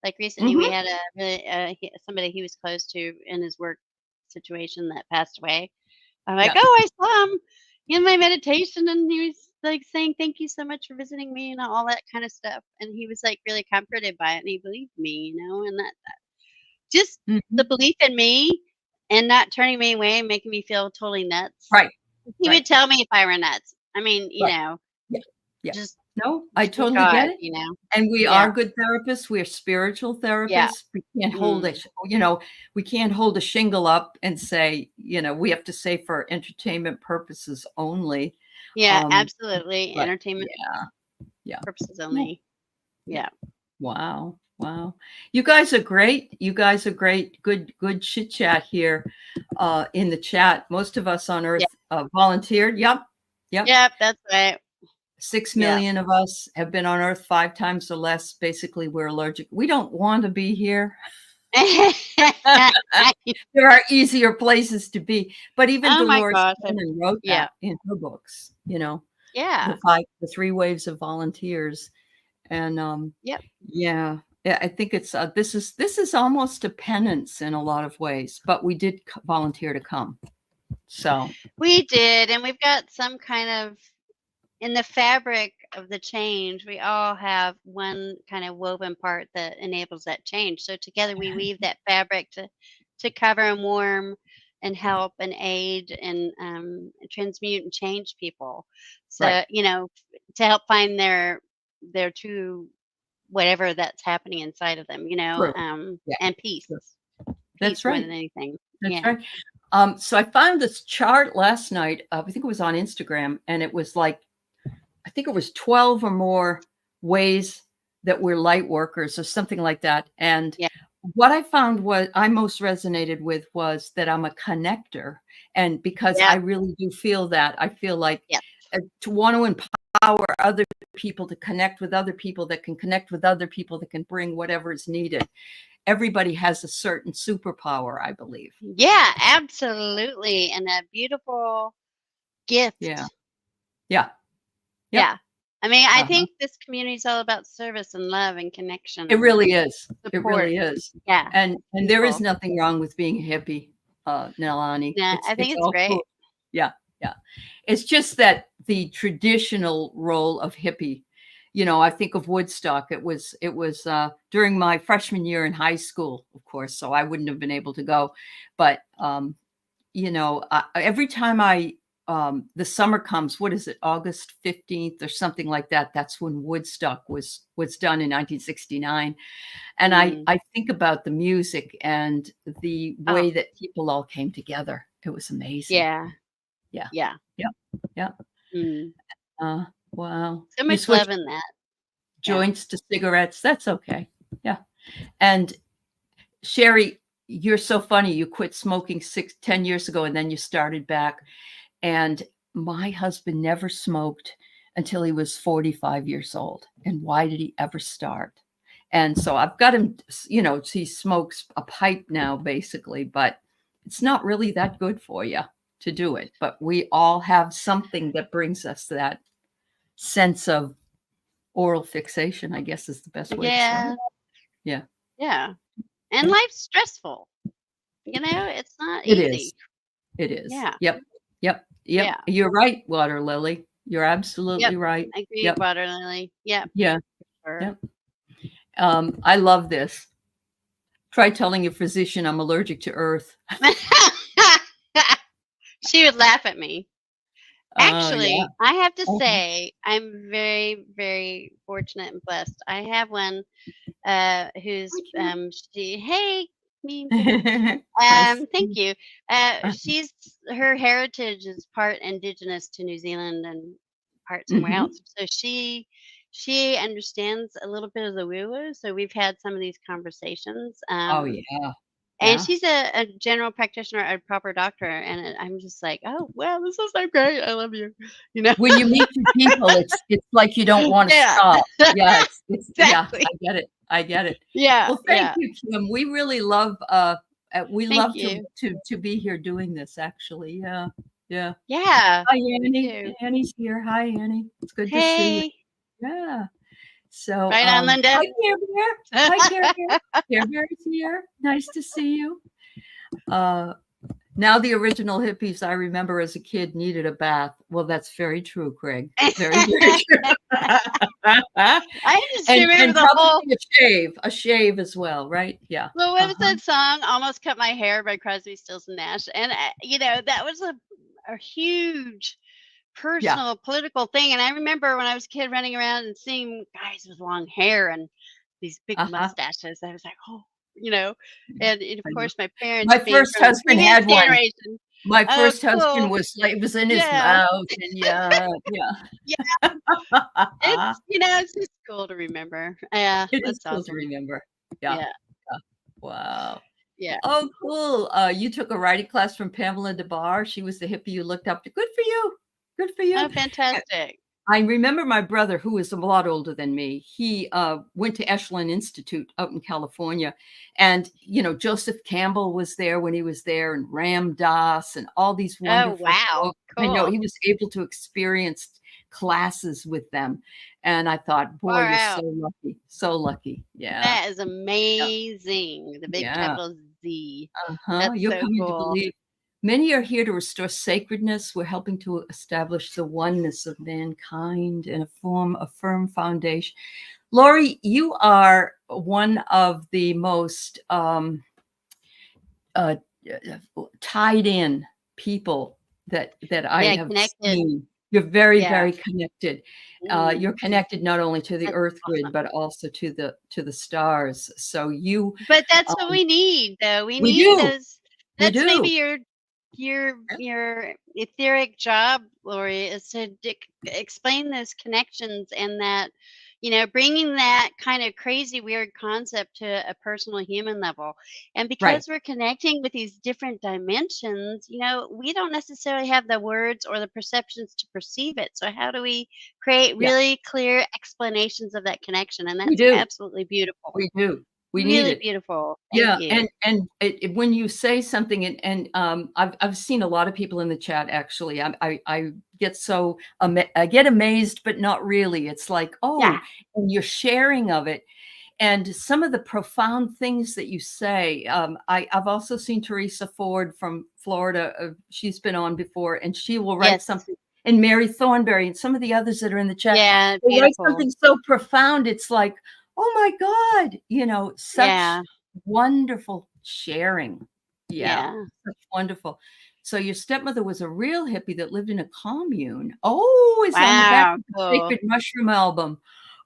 Like recently, we Mhm. had somebody he was close to in his work situation that passed away. I'm like, Yeah. "Oh, I saw him in my meditation, and he was like saying thank you so much for visiting me and all that kind of stuff." And he was like really comforted by it, and he believed me, and that just the Mhm. belief in me and not turning me away and making me feel totally nuts. Right. He Right. would tell me if I were nuts. I mean, Right. Yeah. Yeah. just No, I being totally get it. God. And we Yeah. are good therapists. We're spiritual Yeah. therapists. We can't hold Mm. a, we can't hold a shingle up and say, we have to say for entertainment purposes only. Yeah, Um, absolutely. but Entertainment yeah, yeah. purposes Yeah. only. Yeah. Yeah. Wow. Wow. You guys are great. You guys are great. Good chit chat here in the chat. Most of us on Yeah. Earth volunteered. Yep. Yep. Yep, that's right. 6 Yeah. million of us have been on Earth 5 times or less. Basically, we're allergic. We don't want to be here. There are easier places to be. But even Oh my Dolores gosh. Cannon wrote Yeah. that in her books, Yeah. the 3 waves of volunteers. And Yep. yeah, I think it's this is almost a penance in a lot of ways, but we did volunteer to come. So, We did, and we've got some kind of in the fabric of the change, we all have one kind of woven part that enables that change. So together we weave that fabric to cover and warm and help and aid and transmute and change people. right. So to help find their true whatever that's happening inside of them. True. Yeah. And peace, True. That's peace more right. than anything. That's Yeah. right. So I found this chart last night. I think it was on Instagram, and it was like, I think it was 12 or more ways that we're light workers or something like that. And Yeah. what I found what I most resonated with was that I'm a connector. And because I Yeah. really do feel that, I feel like Yeah. to want to empower other people to connect with other people that can connect with other people that can bring whatever is needed. Everybody has a certain superpower, I believe. Yeah, absolutely. And a beautiful Yeah. gift. Yeah. Yep. Yeah. I mean, I Uh-huh. think this community is all about service and love and connection It and really is. It support. really is. Yeah. And there is Beautiful. nothing wrong with being a hippie, Nalani. Yeah, I think It's it's all great. cool. Yeah, yeah. It's just that the traditional role of hippie, I think of Woodstock. It was during my freshman year in high school, of course, so I wouldn't have been able to go. But every time I the summer comes, what is it, August 15th or something like that? That's when Woodstock was done in 1969. And Mm. I think about the music and the Oh, way that people all came together. It was amazing. yeah. Yeah. Yeah. Yep. Yep. Mm. Wow. So You much switched love in that. Yeah. joints to cigarettes. That's okay. Yeah. And Sherry, you're so funny. You quit smoking 10 years ago and then you started back. And my husband never smoked until he was 45 years old. And why did he ever start? And so I've got him, he smokes a pipe now, basically, but it's not really that good for you to do it. But we all have something that brings us that sense of oral fixation, I guess is the best way to say Yeah. it. Yeah. Yeah. And life's stressful. It's not It easy. is. It is. Yeah. Yep. Yep. Yep. Yeah. You're right, Water Lily. You're Yep. absolutely right. I agree, Yep. Water Lily. Yep. Yeah. Sure. Yep. I love this. Try telling your physician I'm allergic to earth. She would laugh at me. Actually, Yeah. I have to Mhm. say I'm very, very fortunate and blessed. I have one who's hey me too. Nice. Thank you. She's her heritage is part indigenous to New Zealand and part somewhere Mhm. else. So she understands a little bit of the woo woo. So we've had some of these conversations. Oh, yeah. And Yeah. she's a general practitioner, a proper doctor, and I'm just like, "Oh, well, this is so great. I love you." You know? When you meet your people, it's like you don't wanna Yeah. stop. Yeah, it's yeah, Exactly. I get it. I get it. Yeah, Well, thank yeah. you, Kim. We really love, we Thank love you. to be here doing this, actually. Yeah. Yeah. Yeah, Hi, me Annie. too. Annie's here. Hi, Annie. It's good to see you. Hey. Yeah. So, Right on, Linda. hi, Care Bear. Hi, Care Bear. Care Bear is here. Nice to see you. Now the original hippies I remember as a kid needed a bath. Well, that's very true, Craig. Very, very true. I just remember And the whole probably a shave as well, right? Yeah. well, what was that song? Almost Cut My Hair by Crosby, Stills and Nash. And that was a huge Yeah. personal political thing. And I remember when I was a kid running around and seeing guys with long hair and these big mustaches. I was like, oh, and of I know. course my parents My being first from the husband previous had one. generation. My Oh, first husband cool. it was in his Yeah. mouth, and yeah. Yeah. It's just cool to remember. Yeah, It is that's cool to awesome. remember. Yeah. Yeah. Yeah. Wow. Yeah. Oh, cool. You took a writing class from Pamela DeBar. She was the hippie you looked up to. Good for you. Good for you. Oh, fantastic. I remember my brother, who was a lot older than me. He went to Echelon Institute out in California. And, Joseph Campbell was there when he was there, and Ram Dass, and all these Oh, wonderful wow. folks. I know Cool. he was able to experience classes with them. And I thought, boy, Far you're out. so lucky. So lucky. Yeah. That is amazing. The big Yeah. capital Z. You're so coming to cool. believe. Many are here to restore sacredness. We're helping to establish the oneness of mankind and form a firm foundation. Lori, you are one of the most tied in people that I Yeah, have connected. seen. You're very, Yeah. very connected. Mm. You're connected not only to the That's earth grid, awesome. but also to the stars. So you, But that's what we need, though. We we need do. those. We That's do. maybe your etheric job, Lori, is to explain those connections and that, bringing that kind of crazy, weird concept to a personal human level. And Right. because we're connecting with these different dimensions, we don't necessarily have the words or the perceptions to perceive it. So how do we create Yeah. really clear explanations of that connection? And We that's do. absolutely beautiful. We do. We need Really it. beautiful. Thank Yeah, you. and when you say something, and I've seen a lot of people in the chat. Actually, I get so I get amazed, but not really. It's like, oh, Yeah. and your sharing of it, and some of the profound things that you say. I've also seen Teresa Ford from Florida. She's been on before, and she will write Yes. something. And Mary Thornberry and some of the others that are in the chat. Yeah, They write beautiful. something so profound. It's like, oh my God, such Yeah. wonderful sharing. Yeah. Yeah. Such wonderful. So your stepmother was a real hippie that lived in a commune. Oh, it's on the back Wow, of the cool. Sacred Mushroom album.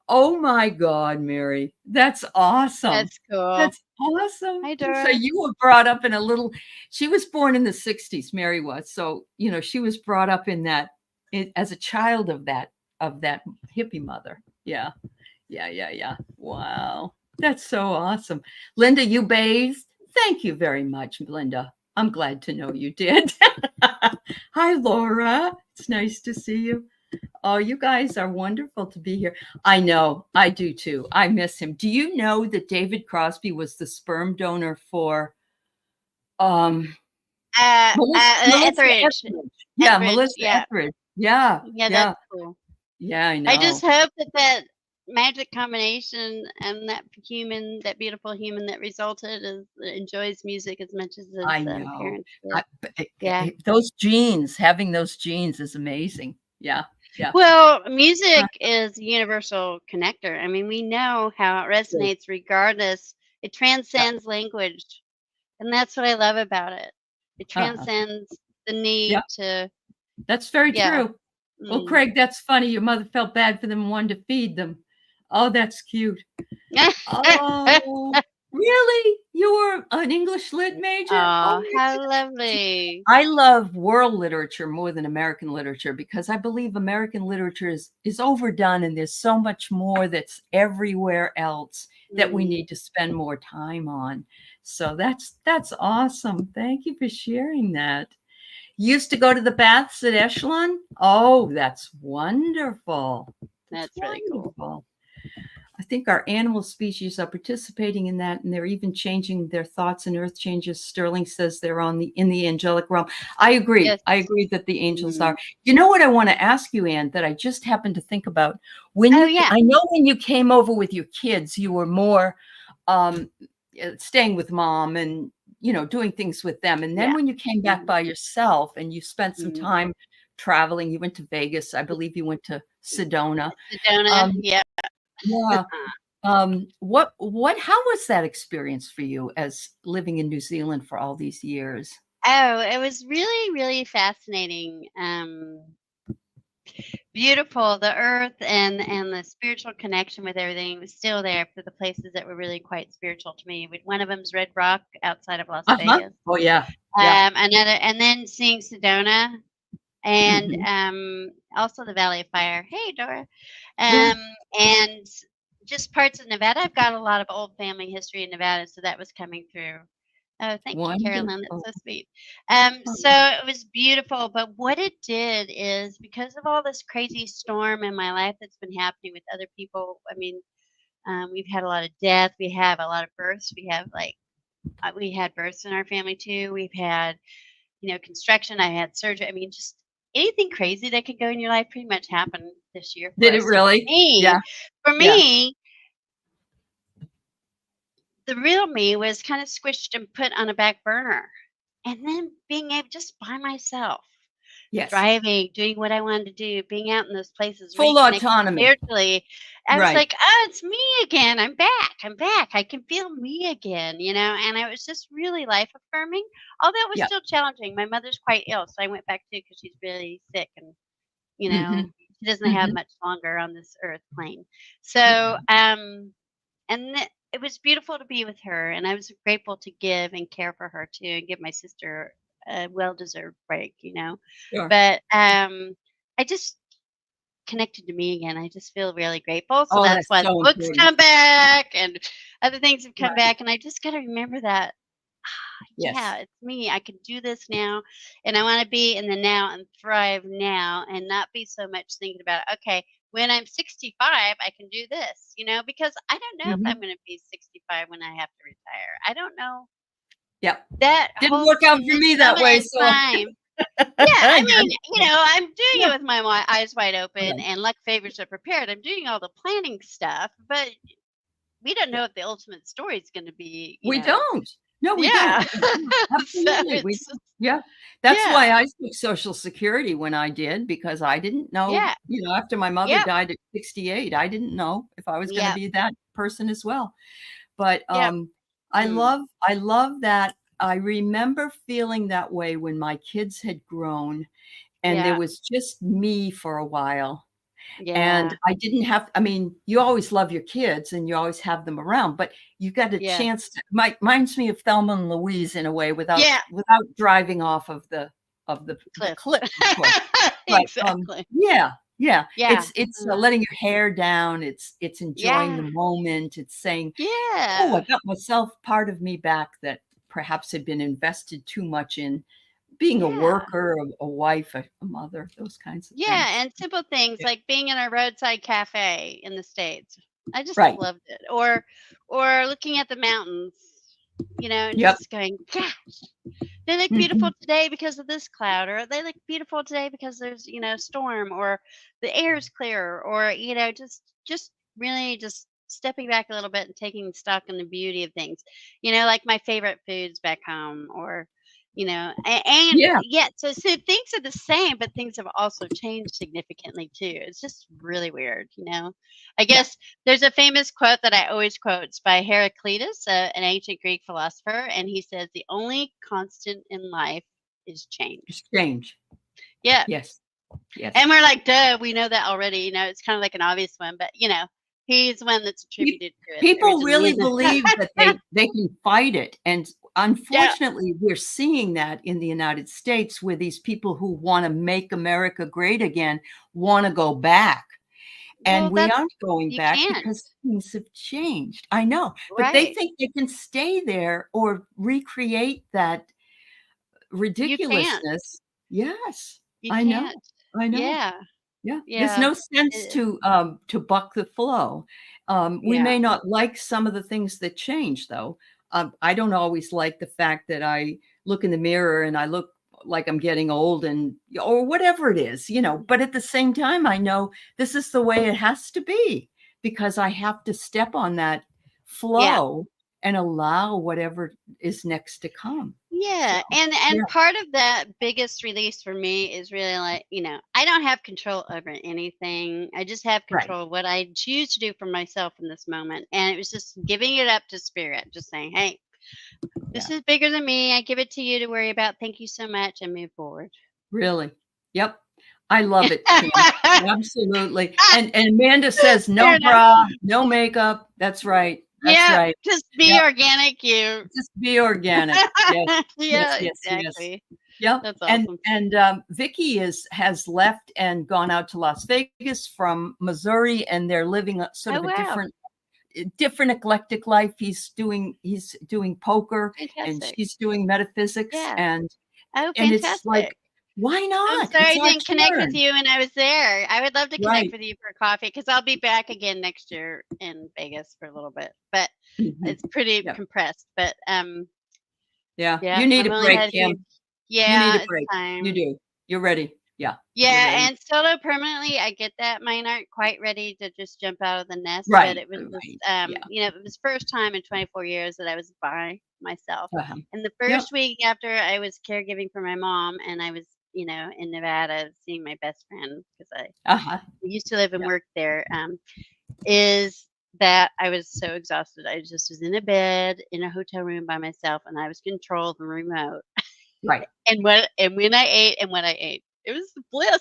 Oh my God, Mary. That's awesome. That's cool. That's awesome. Hi, So Dora. you were brought up in a little, she was born in the 60s, Mary was. So, she was brought up in that as a child of that hippie mother. Yeah. Yeah, yeah, yeah. Wow. That's so awesome. Linda, you bathed? Thank you very much, Linda. I'm glad to know you did. Hi, Laura. It's nice to see you. Oh, you guys are wonderful to be here. I know. I do too. I miss him. Do you know that David Crosby was the sperm donor for Melissa Etheridge. Etheridge? Yeah, Etheridge. Melissa Yeah. Etheridge. Yeah, Yeah, yeah, that's cool. yeah, I I just know. hope that magic combination and that beautiful human that resulted enjoys music as much as his I know. parents did. Yeah. Those genes, having those genes is amazing. Yeah, yeah. Well, Uh, music is a universal connector. I mean, we know how it Good. resonates regardless. It Yeah. transcends language. And that's what I love about it. It Uh-huh. transcends the Yeah, need to, that's very yeah. true. Well, Mm. Craig, that's funny. Your mother felt bad for them and wanted to feed them. Oh, that's cute. Oh, really? You were an English lit major? Oh, Oh, that's how lovely. I love world literature more than American literature because I believe American literature is overdone and there's so much more that's everywhere else that we Mm. need to spend more time on. So that's awesome. Thank you for sharing that. Used to go to the baths at Echelon? Oh, that's wonderful. That's That's really cool. wonderful. I think our animal species are participating in that, and they're even changing their thoughts and earth changes. Sterling says they're in the angelic realm. I agree. Yes. I agree that the angels Mm. are. You know what I want to ask you, Anne, that I just happened to think about? Oh, yeah. I know when you came over with your kids, you were more staying with mom and doing things with them. And then Yeah. when you came back by yourself and you spent some Mm. time traveling, you went to Vegas. I believe you went to Sedona. Sedona. Yeah. Yeah. How was that experience for you as living in New Zealand for all these years? Oh, it was really, really fascinating. Beautiful. The earth and the spiritual connection with everything was still there for the places that were really quite spiritual to me. One of them's Red Rock outside of Las Uh-huh. Vegas. Oh yeah. Yeah. Another, and then seeing Sedona and Mhm. also the Valley of Fire. Hey, Dora. Yeah. And just parts of Nevada. I've got a lot of old family history in Nevada, so that was coming through. Oh, thank you, Carolyn. Wonderful. That's so sweet. Oh, So it was beautiful. But what it did is because of all this crazy storm in my life that's been happening with other people. I mean, we've had a lot of death. We have a lot of births. We had births in our family too. We've had, construction. I had surgery. I mean, just anything crazy that could go in your life pretty much happened this year for did it us. So really? Yeah. for Yeah. me, the real me was kind of squished and put on a back burner. And then being able just by myself, Yes. driving, doing what I wanted to do, being out in those places, Full reconnecting autonomy. spiritually. I was Right. like, oh, it's me again. I'm back. I'm back. I can feel me again, and it was just really life affirming. Although it was Yeah. still challenging. My mother's quite ill, so I went back too because she's really sick and Mhm. she doesn't have Mhm. much longer on this earth plane. Yeah. So, it was beautiful to be with her, and I was grateful to give and care for her too, and give my sister a well-deserved break. Sure. But I just connected to me again. I just feel really grateful. So Oh, that's that's why the so books important. come back and other things have come Right. back, and I just got to remember that. Yeah, Yes. it's me. I can do this now, and I want to be in the now and thrive now, and not be so much thinking about, okay, when I'm 65, I can do this, because I don't know if I'm Mhm. going to be 65 when I have to retire. I don't know. Yeah. That Didn't holds work out in for this me that moment way, in so time. Yeah, I I get mean, it. I'm doing Yeah. it with my eyes wide open, Right. and luck favors are prepared. I'm doing all the planning stuff, but we don't Yeah. know if the ultimate story is going to be, We don't. No, we don't. yeah. We don't. So Absolutely, we it's don't. Yeah. That's yeah, why I took Social Security when I did, because I didn't know, yeah, after my mother yep, died at 68, I didn't know if I was gonna yep, be that person as well. But, yep. I Mm. love that, I remember feeling that way when my kids had grown and there Yeah. was just me for a while. And Yeah. I didn't have I mean, you always love your kids and you always have them around, but you got a Yeah. chance to reminds me of Thelma and Louise in a way Yeah. without driving off of the Cliff. cliff, of course. But, Exactly. yeah, yeah. Yeah. It's, Mm. letting your hair down, it's enjoying Yeah. the moment, it's saying, "Oh, I Yeah. got myself part of me back that perhaps had been invested too much in being a Yeah. worker, a wife, a mother," those kinds of Yeah, things. and simple things Yeah. like being in a roadside cafe in the States. I just Right. loved it. Or looking at the mountains, and Yep. just going, gosh, they look beautiful Mhm. today because of this cloud, or they look beautiful today because there's, storm, or the air is clear, or, just really just stepping back a little bit and taking stock in the beauty of things. Like my favorite foods back home, or and Yeah. yeah, so things are the same, but things have also changed significantly too. It's just really weird. I Yeah. guess there's a famous quote that I always quote. It's by Heraclitus, an ancient Greek philosopher, and he says, "The only constant in life is change." Exchange. Yeah, Yes. Yes. and we're like, "Duh, we know that already." It's kind of like an obvious one, but he's the one that's Pe attributed to it People originally. really believe that they can fight it, and Yeah. unfortunately, we're seeing that in the United States where these people who wanna make America great again wanna go back, and Well, we that's aren't going you back can't. because things have changed. I know, but they Right. think they can stay there or recreate that You can't. ridiculousness. Yes, You I know, can't. I know. Yeah. Yeah, there's Yeah. no sense It, to buck the flow. We yeah. may not like some of the things that change, though. I don't always like the fact that I look in the mirror and I look like I'm getting old and or whatever it is, but at the same time, I know this is the way it has to be because I have to step on that Yeah. flow and allow whatever is next to come. So, Yeah. And yeah, part of that biggest release for me is really like, I don't have control over anything. I just have right. control of what I choose to do for myself in this moment. And it was just giving it up to spirit, just saying, "Hey, Yeah. this is bigger than me. I give it to you to worry about. Thank you so much," and move forward. Really? Yep. I love it, Kim. Absolutely. And Amanda says, Fair "No enough. bra, no makeup." That's right. That's Yeah. right. Just be Yep. organic, you. Just be organic. Yes. Yes, Yeah, yes, yes. exactly. Yep. That's And awesome. and, Vicky has left and gone out to Las Vegas from Missouri, and they're living a sort Oh, of a wow. different eclectic life. He's doing poker, and Fantastic. she's doing metaphysics, Yeah. Oh, and it's like, fantastic. why I'm not? sorry It's I our didn't connect with turn. you when I was there. I would love to connect Right. with you for coffee because I'll be back again next year in Vegas for a little bit. But Mhm. it's pretty Yep. compressed. But Yeah. yeah, You need I've a only break, had a few. Kim. You need Yeah, a it's break. You time. do. You're ready. Yeah. You're Yeah, ready. and solo permanently, I get that mine aren't quite ready to just jump out of the nest, but Right. it was just, Right. Yeah. it was first time in 24 years that I was by myself. Uh-huh. And the Yep. first week after I was caregiving for my mom, and I was, in Nevada seeing my best friend because I Uh-huh. used to live and Yep. work there, is that I was so exhausted. I just was in a bed in a hotel room by myself, and I was controlled from remote. Right. And when I ate and what I ate, it was bliss.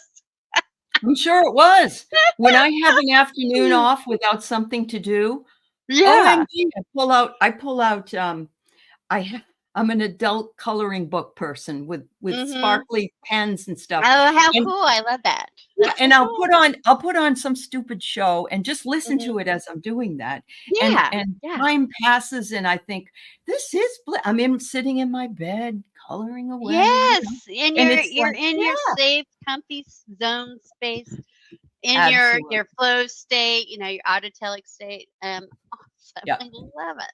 I'm sure it was. When I have an afternoon off without something to do, Yeah. OMG, I ha I'm an adult coloring book person with Mhm. sparkly pens and stuff, Oh, how and cool. I love that. yeah, That's so and cool. I'll put on some stupid show and just listen Mhm. to it as I'm doing that, Yeah. and Yeah. time passes, and I think, "This is I'm sitting in my bed coloring away," Yes, and and you're it's you're like, in your yeah, safe, comfy zone space, in your absolutely. flow state, your autotelic state. Awesome. Yeah, I love it.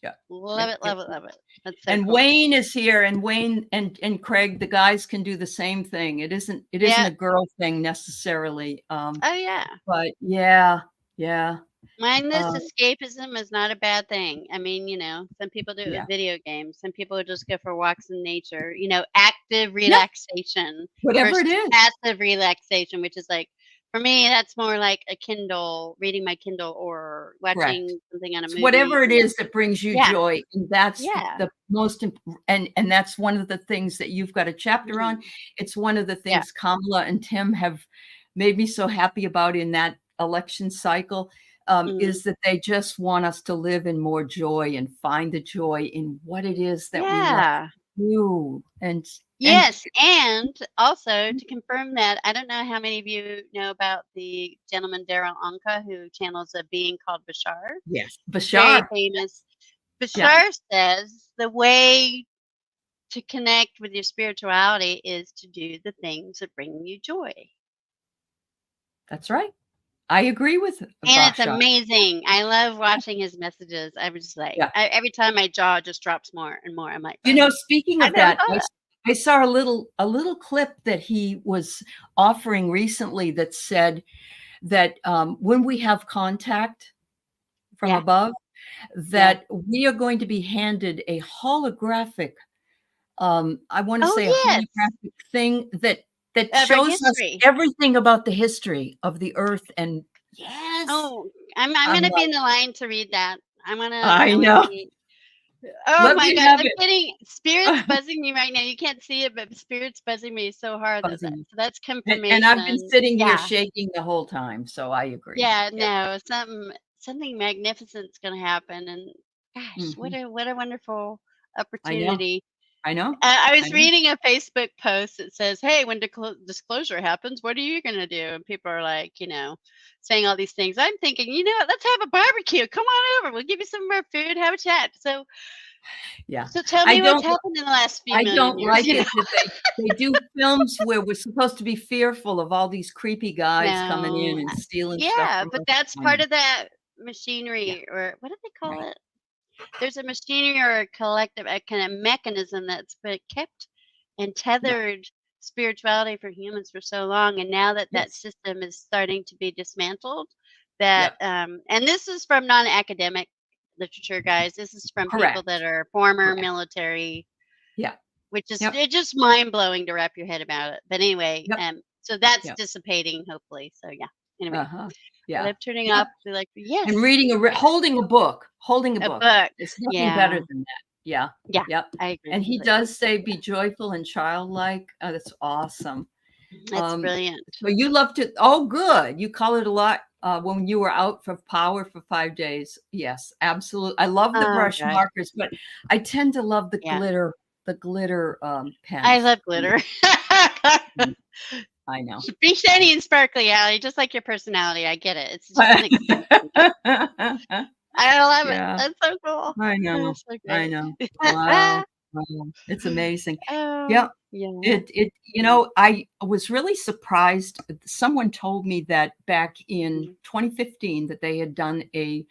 yeah, Love yep, it, yep, love it, yep. love it. That's so And cool. Wayne is here, and Wayne and Craig, the guys can do the same thing. It isn't Yeah. a girl thing necessarily, Oh, yeah. but yeah, yeah, Mindless um, escapism is not a bad thing. I mean, some people do it yeah. with video games. Some people just go for walks in nature. Active Yep, relaxation whatever it versus is. passive relaxation, which is like For me, that's more like a Kindle, reading my Kindle or Correct. watching something on a It's movie, whatever it you know. is that brings you Yeah, joy, and that's yeah. the most and that's one of the things that you've got a chapter on. Mhm. It's one of the Yeah. things Kamala and Tim have made me so happy about in that election cycle, Mhm. is that they just want us to live in more joy and find the joy in what it is that we love Yeah. to do, and Yes, and also to confirm that, I don't know how many of you know about the gentleman Daryl Anka who channels a being called Bashar. yes, Very Bashar, famous. yeah, Bashar says the way to connect with your spirituality is to do the things that bring you joy. that's right. I agree with And it's Bashar. amazing. I love watching his messages. I was just like, Yeah. every time my jaw just drops more and more. I'm like, You know, speaking I of never that, thought of that. I saw a little clip that he was offering recently that said that, when we have contact from Yeah, above, yeah. that we are going to be handed a holographic, I wanna Oh, say a yes. holographic thing that Of our shows us history. everything about the history of the Earth, and yes, Oh, I'm I'm gonna be like, in the line to read that. I I wanna know. be oh Let my me god, have I'm it. getting spirits buzzing me right now. You can't see it, but spirits buzzing me so hard Buzzing. so that's And I've been confirmation. sitting here Yeah. shaking the whole time, so I agree. Yeah, Yeah. no, something magnificent's gonna happen, and gosh, Mhm. what a wonderful I know. opportunity. I know. I I was know. reading a Facebook post that says, "Hey, when disclosure happens, what are you gonna do?" And people are like, saying all these things. I'm thinking, you know what? Let's have a barbecue. Come on over. We'll give you some more food. Have a chat. So, Yeah. so tell I me what's don't happened in the last few I million don't years. like it that they do films where we're supposed to be fearful of all these creepy guys coming in No, and stealing stuff yeah, from but us. that's I know. part of that Yeah, machinery, or what do they call right. it? There's a machinery or a collective, a kind of mechanism that's been kept and Yeah. tethered spirituality for humans for so long, and now that that Yes. system is starting to be dismantled, Yep. and this is from non-academic literature, guys. This is from people that Correct. are former Correct. military, Yeah. which is Yep. it's just mind blowing to wrap your head about it. But anyway, Yep. so that's Yep. dissipating, hopefully. So yeah. Anyway, Uh-huh. I Yeah. love turning Yep. off the And yes, reading yeah, holding a a book. book. There's nothing better Yeah, than that. Yeah. yeah, Yep. I agree And he completely. does say, "Be joyful and childlike." Oh, that's awesome. That's Um, brilliant. so you love to oh, good. You call it a lot, when you were out for power for 5 days. Yes, absolutely. I love the Oh brush gosh, markers, but I tend to love yeah. the glitter, I pens. love glitter. Mm, I know. Be I know. shiny and sparkly, Allie, just like your personality. I get it. It's just an extension. I love it. Yeah, That's so cool. I know. That's so I great. know. Wow. Wow. It's amazing. Oh, Yeah. yeah. Mm, I was really surprised. Someone told me that back in mhm. 2015 that they had done a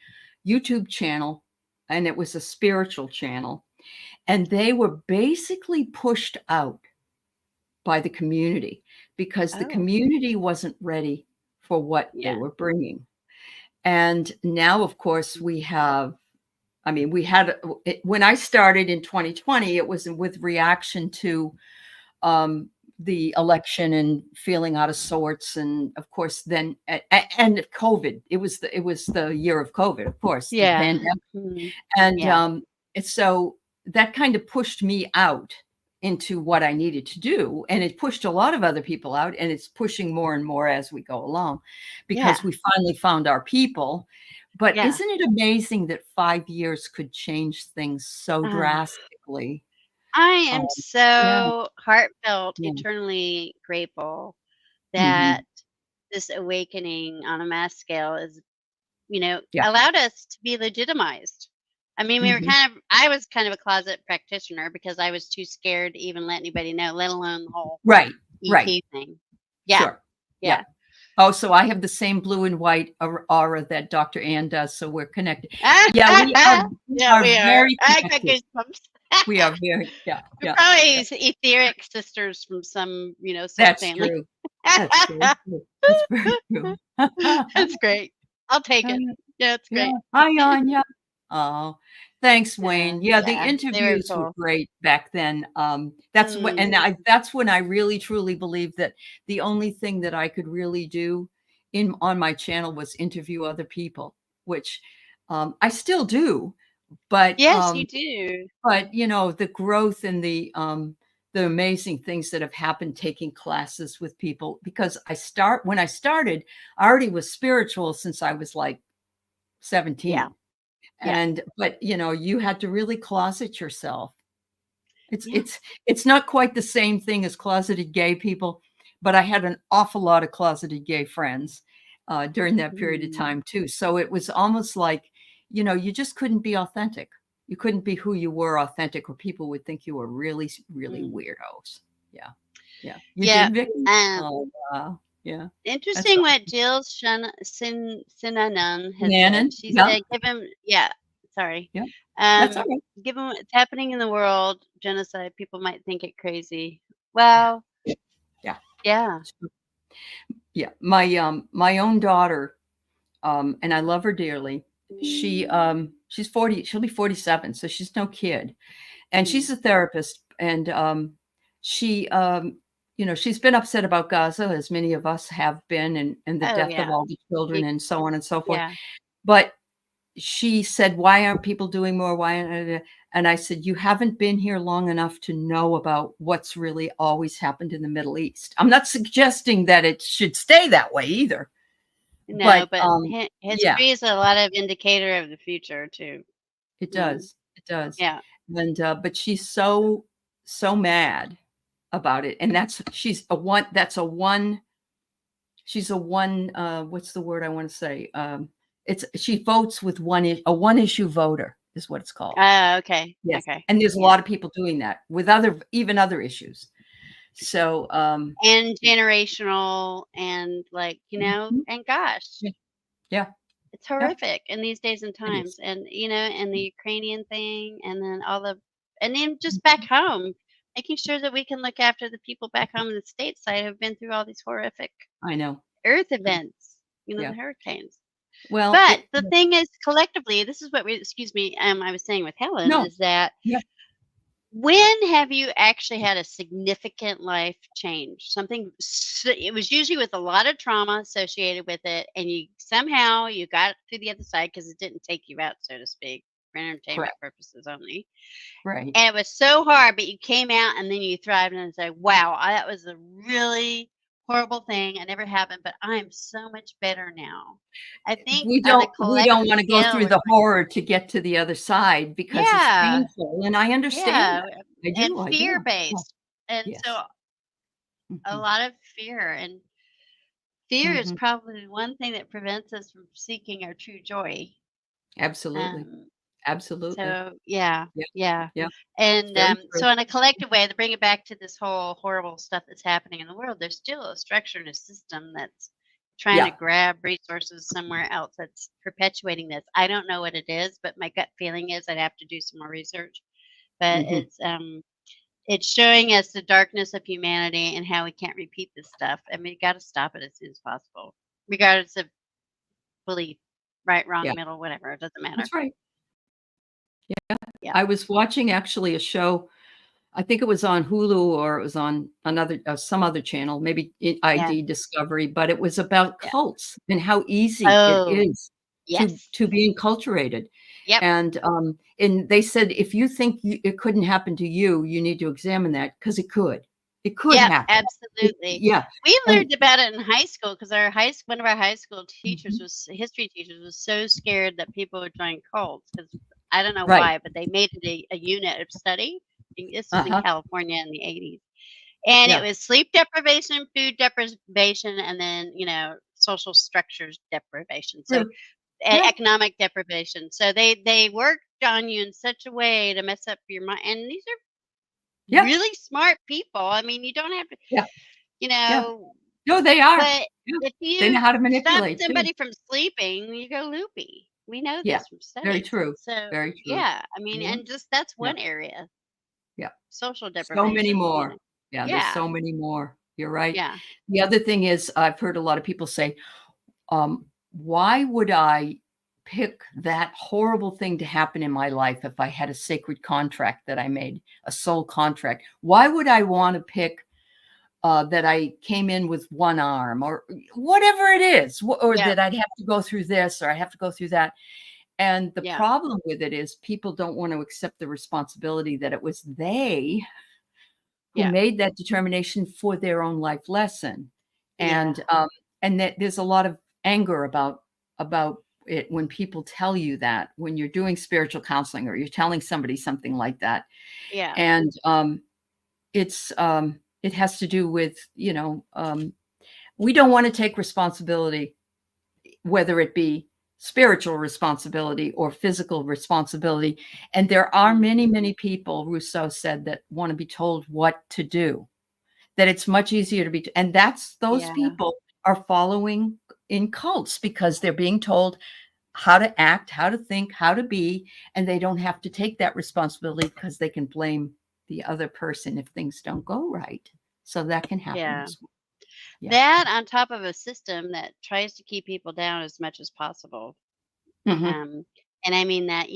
YouTube channel, and it was a spiritual channel, and they were basically pushed out by the community because the Oh, community wasn't ready for what they yeah. were bringing. And now, of course, we had when I started in 2020, it was with reaction to the election and feeling out of sorts, and of course, then and COVID. It was the year of COVID, of course, the Yeah. pandemic, Mhm. and Yeah. so that kind of pushed me out into what I needed to do, and it pushed a lot of other people out, and it's pushing more and more as we go along, because Yeah. we finally found our people. But Yeah. isn't it amazing that 5 years could change things so Uh, drastically? I Um, am yeah, so heartfelt, yeah. eternally grateful Mhm. that this awakening on a mass scale is, Yeah. allowed us to be legitimized. I mean, Mhm. I was kind of a closet practitioner because I was too scared to even let anybody know, let alone the whole Right, right. ET thing. Yeah, Sure. yeah. Yeah. Oh, so I have the same blue and white aura that Dr. Ann does, so we're connected. Yeah, we Yeah, are we are. very I got connected. goosebumps. We are very yeah, We're yeah, probably yeah. etheric sisters from some, soul That's family. true. That's very true. That's very true. That's great. I'll take it. Yeah, it's Yeah. great. Hi, Anya. Oh, thanks, Yeah, Wayne. Yeah, the yeah, they were interviews were cool. great back then. Mm, That's when I really truly believed that the only thing that I could really do in on my channel was interview other people, which I still do, but Yes, you do. you know, the growth and the amazing things that have happened taking classes with people, because when I started, I already was spiritual since I was like Yeah. 17. Yeah. And but you know, you had to really closet yourself. It's Yeah. it's not quite the same thing as closeted gay people, but I had an awful lot of closeted gay friends during that period of Mm. time too. So it was almost like, you know, you just couldn't be authentic. You couldn't be who you were authentic, or people would think you were really, really Mm. weirdos. Yeah, yeah. You Yeah. did, Vicky? Um, Oh, wow. Yeah, that's Interesting what Jill Sinanan has said. Shannon. She Yeah, said, given, yeah, sorry. yeah. That's all right. Given what's happening in the world, genocide, people might think it crazy. Well, Yeah, yeah. yeah. My own daughter, and I love her dearly. She's 40, she'll be 47, so she's no kid. And Mm. she's a therapist, and she you know, she's been upset about Gaza, as many of us have been, and the Oh, death of yeah. all the children Big, and so on and so forth. yeah. But she said, "Why aren't people doing more? Why?" And I said, "You haven't been here long enough to know about what's really always happened in the Middle East." I'm not suggesting that it should stay that way either, No, but but yeah, history is a lot of indicator of the future, too. it Mm. does. It does. Yeah. And but she's so mad about it, and she's a one what's the word I want to say? It's she votes with a one issue voter is what it's called. Oh, okay. Yes. Okay. And there's a Yeah. lot of people doing that with even other issues. So And generational and like, mhm. and gosh, Yeah. Yeah. it's Yeah. horrific in these days and It is. times. And, and the Ukrainian thing, and then and then just back Mhm. home, making sure that we can look after the people back home in the stateside who've been through all these horrific I know. earth events, the Yeah. hurricanes. Well, But the thing is, collectively, this is what excuse me, I was saying with Helen, no. is that Yeah. when have you actually had a significant life change? It was usually with a lot of trauma associated with it, and you got through the other side because it didn't take you out, so to speak, for entertainment Correct. purposes only. Right. And it was so hard, but you came out and then you thrived, and it's like, wow, that was a really horrible thing. I never happened, but I'm so much better now. I think on a We collective don't want to go scale, through we're the horror to get to the other side because it's yeah, painful, and I understand yeah, that. I and do. I fear do. Yeah. based. And Yes. so a Mhm. lot of fear, and fear is Mhm. probably one thing that prevents us from seeking our true joy. Absolutely. Um, Absolutely. so yeah, Yeah. yeah. Yeah. It's And very true. so in a collective way, to bring it back to this whole horrible stuff that's happening in the world, there's still a structure and a system that's trying to Yeah. grab resources somewhere else that's perpetuating this. I don't know what it is, but my gut feeling is I'd have to do some more research. But Mhm. it's showing us the darkness of humanity and how we can't repeat this stuff. I mean, you got to stop it as soon as possible, regardless of belief, right, wrong, Yeah. middle, whatever. It doesn't matter. That's right. Yeah. Yeah. I was watching actually a show, I think it was on Hulu or it was on another some other channel, maybe Yeah. ID Discovery, but it was about Yeah. cults and how easy it Oh, is yes. to be enculturated. Yep. And they said if you think it couldn't happen to you, you need to examine that because it could. It could Yep. happen. Absolutely. Yeah. We And learned about it in high school because one of our high school teachers mhm. history teachers was so scared that people would join cults because I don't know Right. why, but they made it a unit of study. This was in Uh-huh. California in the 80s. And it Yeah. was sleep deprivation, food deprivation, and then, social structures deprivation. So True. Yeah. economic deprivation. So they worked on you in such a way to mess up your mind. And these are Yeah. really smart people. I mean, you don't have to, Yeah. you Yeah. know, No, they are. but Yeah. if They know you how to stop manipulate too. somebody from sleeping, you go loopy. We know Yeah. this from Very studies. true. So Very true. yeah, I mean, Yeah. and just that's Yeah. one area, Yeah. social So many deprivation. more. Yeah, there's Yeah, so many more. You're right. yeah. The other thing is I've heard a lot of people say, why would I pick that horrible thing to happen in my life if I had a sacred contract that I made, a soul contract? Why would I want to pick that I came in with one arm or whatever it is, or Yeah. that I'd have to go through this or I have to go through that. And the Yeah. problem with it is people don't want to accept the responsibility that it was they who Yeah. made that determination for their own life lesson. Yeah. And that there's a lot of anger about it when people tell you that, when you're doing spiritual counseling or you're telling somebody something like that. Yeah. And it's it has to do with, we don't want to take responsibility, whether it be spiritual responsibility or physical responsibility. And there are many, many people, Rousseau said, that want to be told what to do, that it's much easier to be, and that's those Yeah. people are following in cults because they're being told how to act, how to think, how to be, and they don't have to take that responsibility because they can blame the other person if things don't go right. So that can happen Yeah. as well. Yeah. That on top of a system that tries to keep people down as much as possible. Mhm. And I mean that,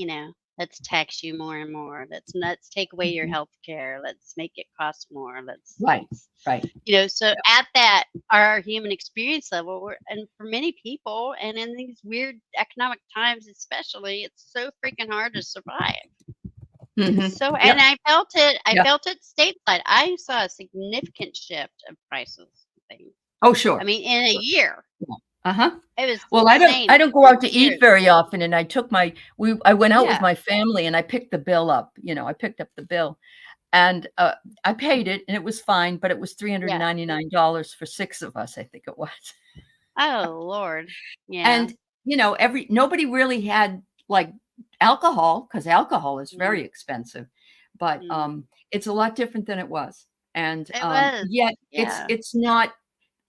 let's tax you more and more. Let's take away your Mhm. health care. Let's make it cost more. Right. Right. So at that, our human experience level, and for many people, and in these weird economic times especially, it's so freaking hard to survive. Mhm. So, Yep. and I felt it. I Yep. felt it stateside. I saw a significant shift of prices. of things. Oh, sure. I mean, in a year, Uh-huh. it was Well, insane. I don't go out to Years. eat very often, and I took I went out with Yeah. my family, and I picked the bill up. I picked up the bill, and I paid it, and it was fine, but it was $399 for 6 of us, I think it was. Oh Lord. Yeah. And nobody really had like alcohol, because alcohol is very expensive, but Mm. it's a lot different than it was. And It was. yet Yeah. it's not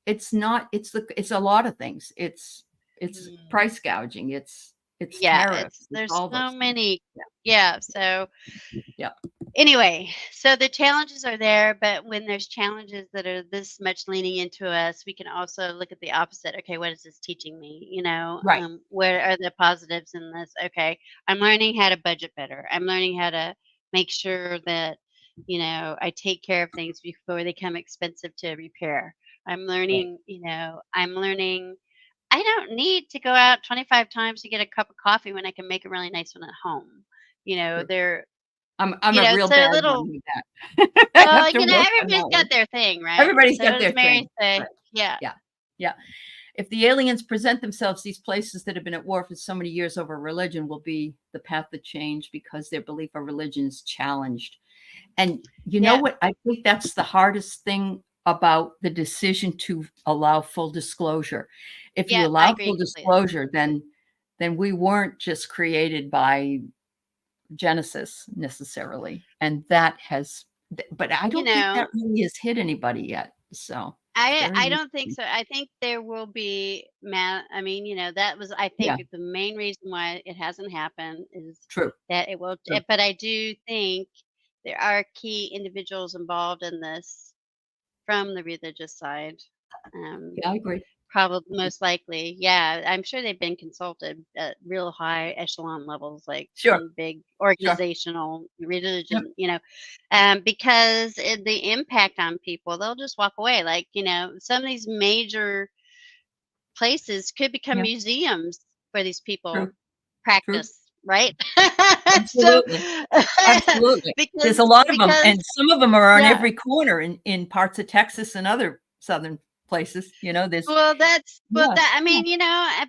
it's a lot of things. It's Mm. price gouging. It's Yeah, tariffs. It's there's all so those things. many. Yeah. Yeah, so Yeah. anyway, so the challenges are there, but when there's challenges that are this much leaning into us, we can also look at the opposite. Okay, what is this teaching me? Right. Where are the positives in this? Okay, I'm learning how to budget better. I'm learning how to make sure that, I take care of things before they become expensive to repair. I'm Right. learning, I don't need to go out 25 times to get a cup of coffee when I can make a really nice one at home. True. They're, I'm a real so bad little. one with that. I Well, have to work on everybody's that one. got their thing, right? Everybody's So got does their Mary thing. say, Right. yeah, Yeah. Yeah. If the aliens present themselves, these places that have been at war for so many years over religion will be the path of change because their belief of religion is challenged. And you know yeah, what? I think that's the hardest thing about the decision to allow full disclosure. If you yeah, I allow agree full completely. disclosure, then we weren't just created by Genesis necessarily. And that has, but I You don't think know, that really has hit anybody yet. So it's I very I don't think interesting. so. I think there will be I mean, that was, I think, Yeah, the main reason why it hasn't happened is true, that it will. true. But I do think there are key individuals involved in this from the religious side. Um, Yeah, I agree. Probably, most likely, yeah. I'm sure they've been consulted at real high echelon levels, like Sure, in big sure. organizational Yep. religion, because the impact on people, they'll just walk away. Like, some of these major places could become Yeah, museums where these people true, true. practice, right? So, Absolutely. Absolutely. There's because a lot of them, because and some of them are on yeah. every corner in parts of Texas and other southern places. There's Well, yeah, that I yeah, mean,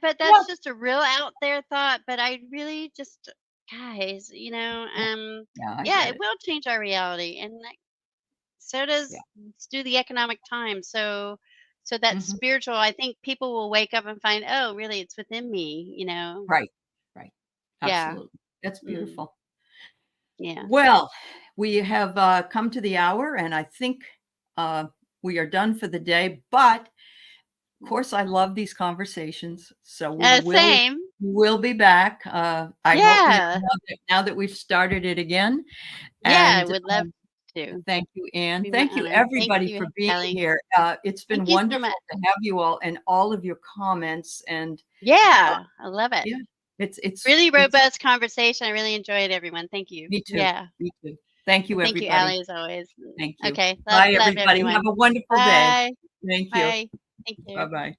but yeah, that's just a real out there thought. But I really just, guys, yeah, yeah, I yeah, get it it. will change our reality, and so Yeah. do the economic times. So that Mhm. spiritual, I think people will wake up and find, oh, really, it's within me. Right, right. Yeah. Absolutely. That's Mm, beautiful. yeah. Well, we have, come to the hour, and I think, uh, we are done for the day, but, of course, I love these conversations, so Same. we'll be back. I hope Yeah. now that we've started it again, Yeah. I and, would love to. thank you, Anne. Be my Thank you, honor. Thank everybody, you, for being Kelly. here. It's been Thank you so much. wonderful to have you all and all of your comments, and, uh, Yeah, I love it. yeah, it's Really it's robust conversation. I really enjoyed everyone. Thank you. me too, Yeah. me too. Thank you, Thank you, everybody. Allie, as always. Thank you. Okay. Bye, Love everybody. everyone. Have a wonderful day. Bye. Thank you. Bye. Thank you. Bye-bye.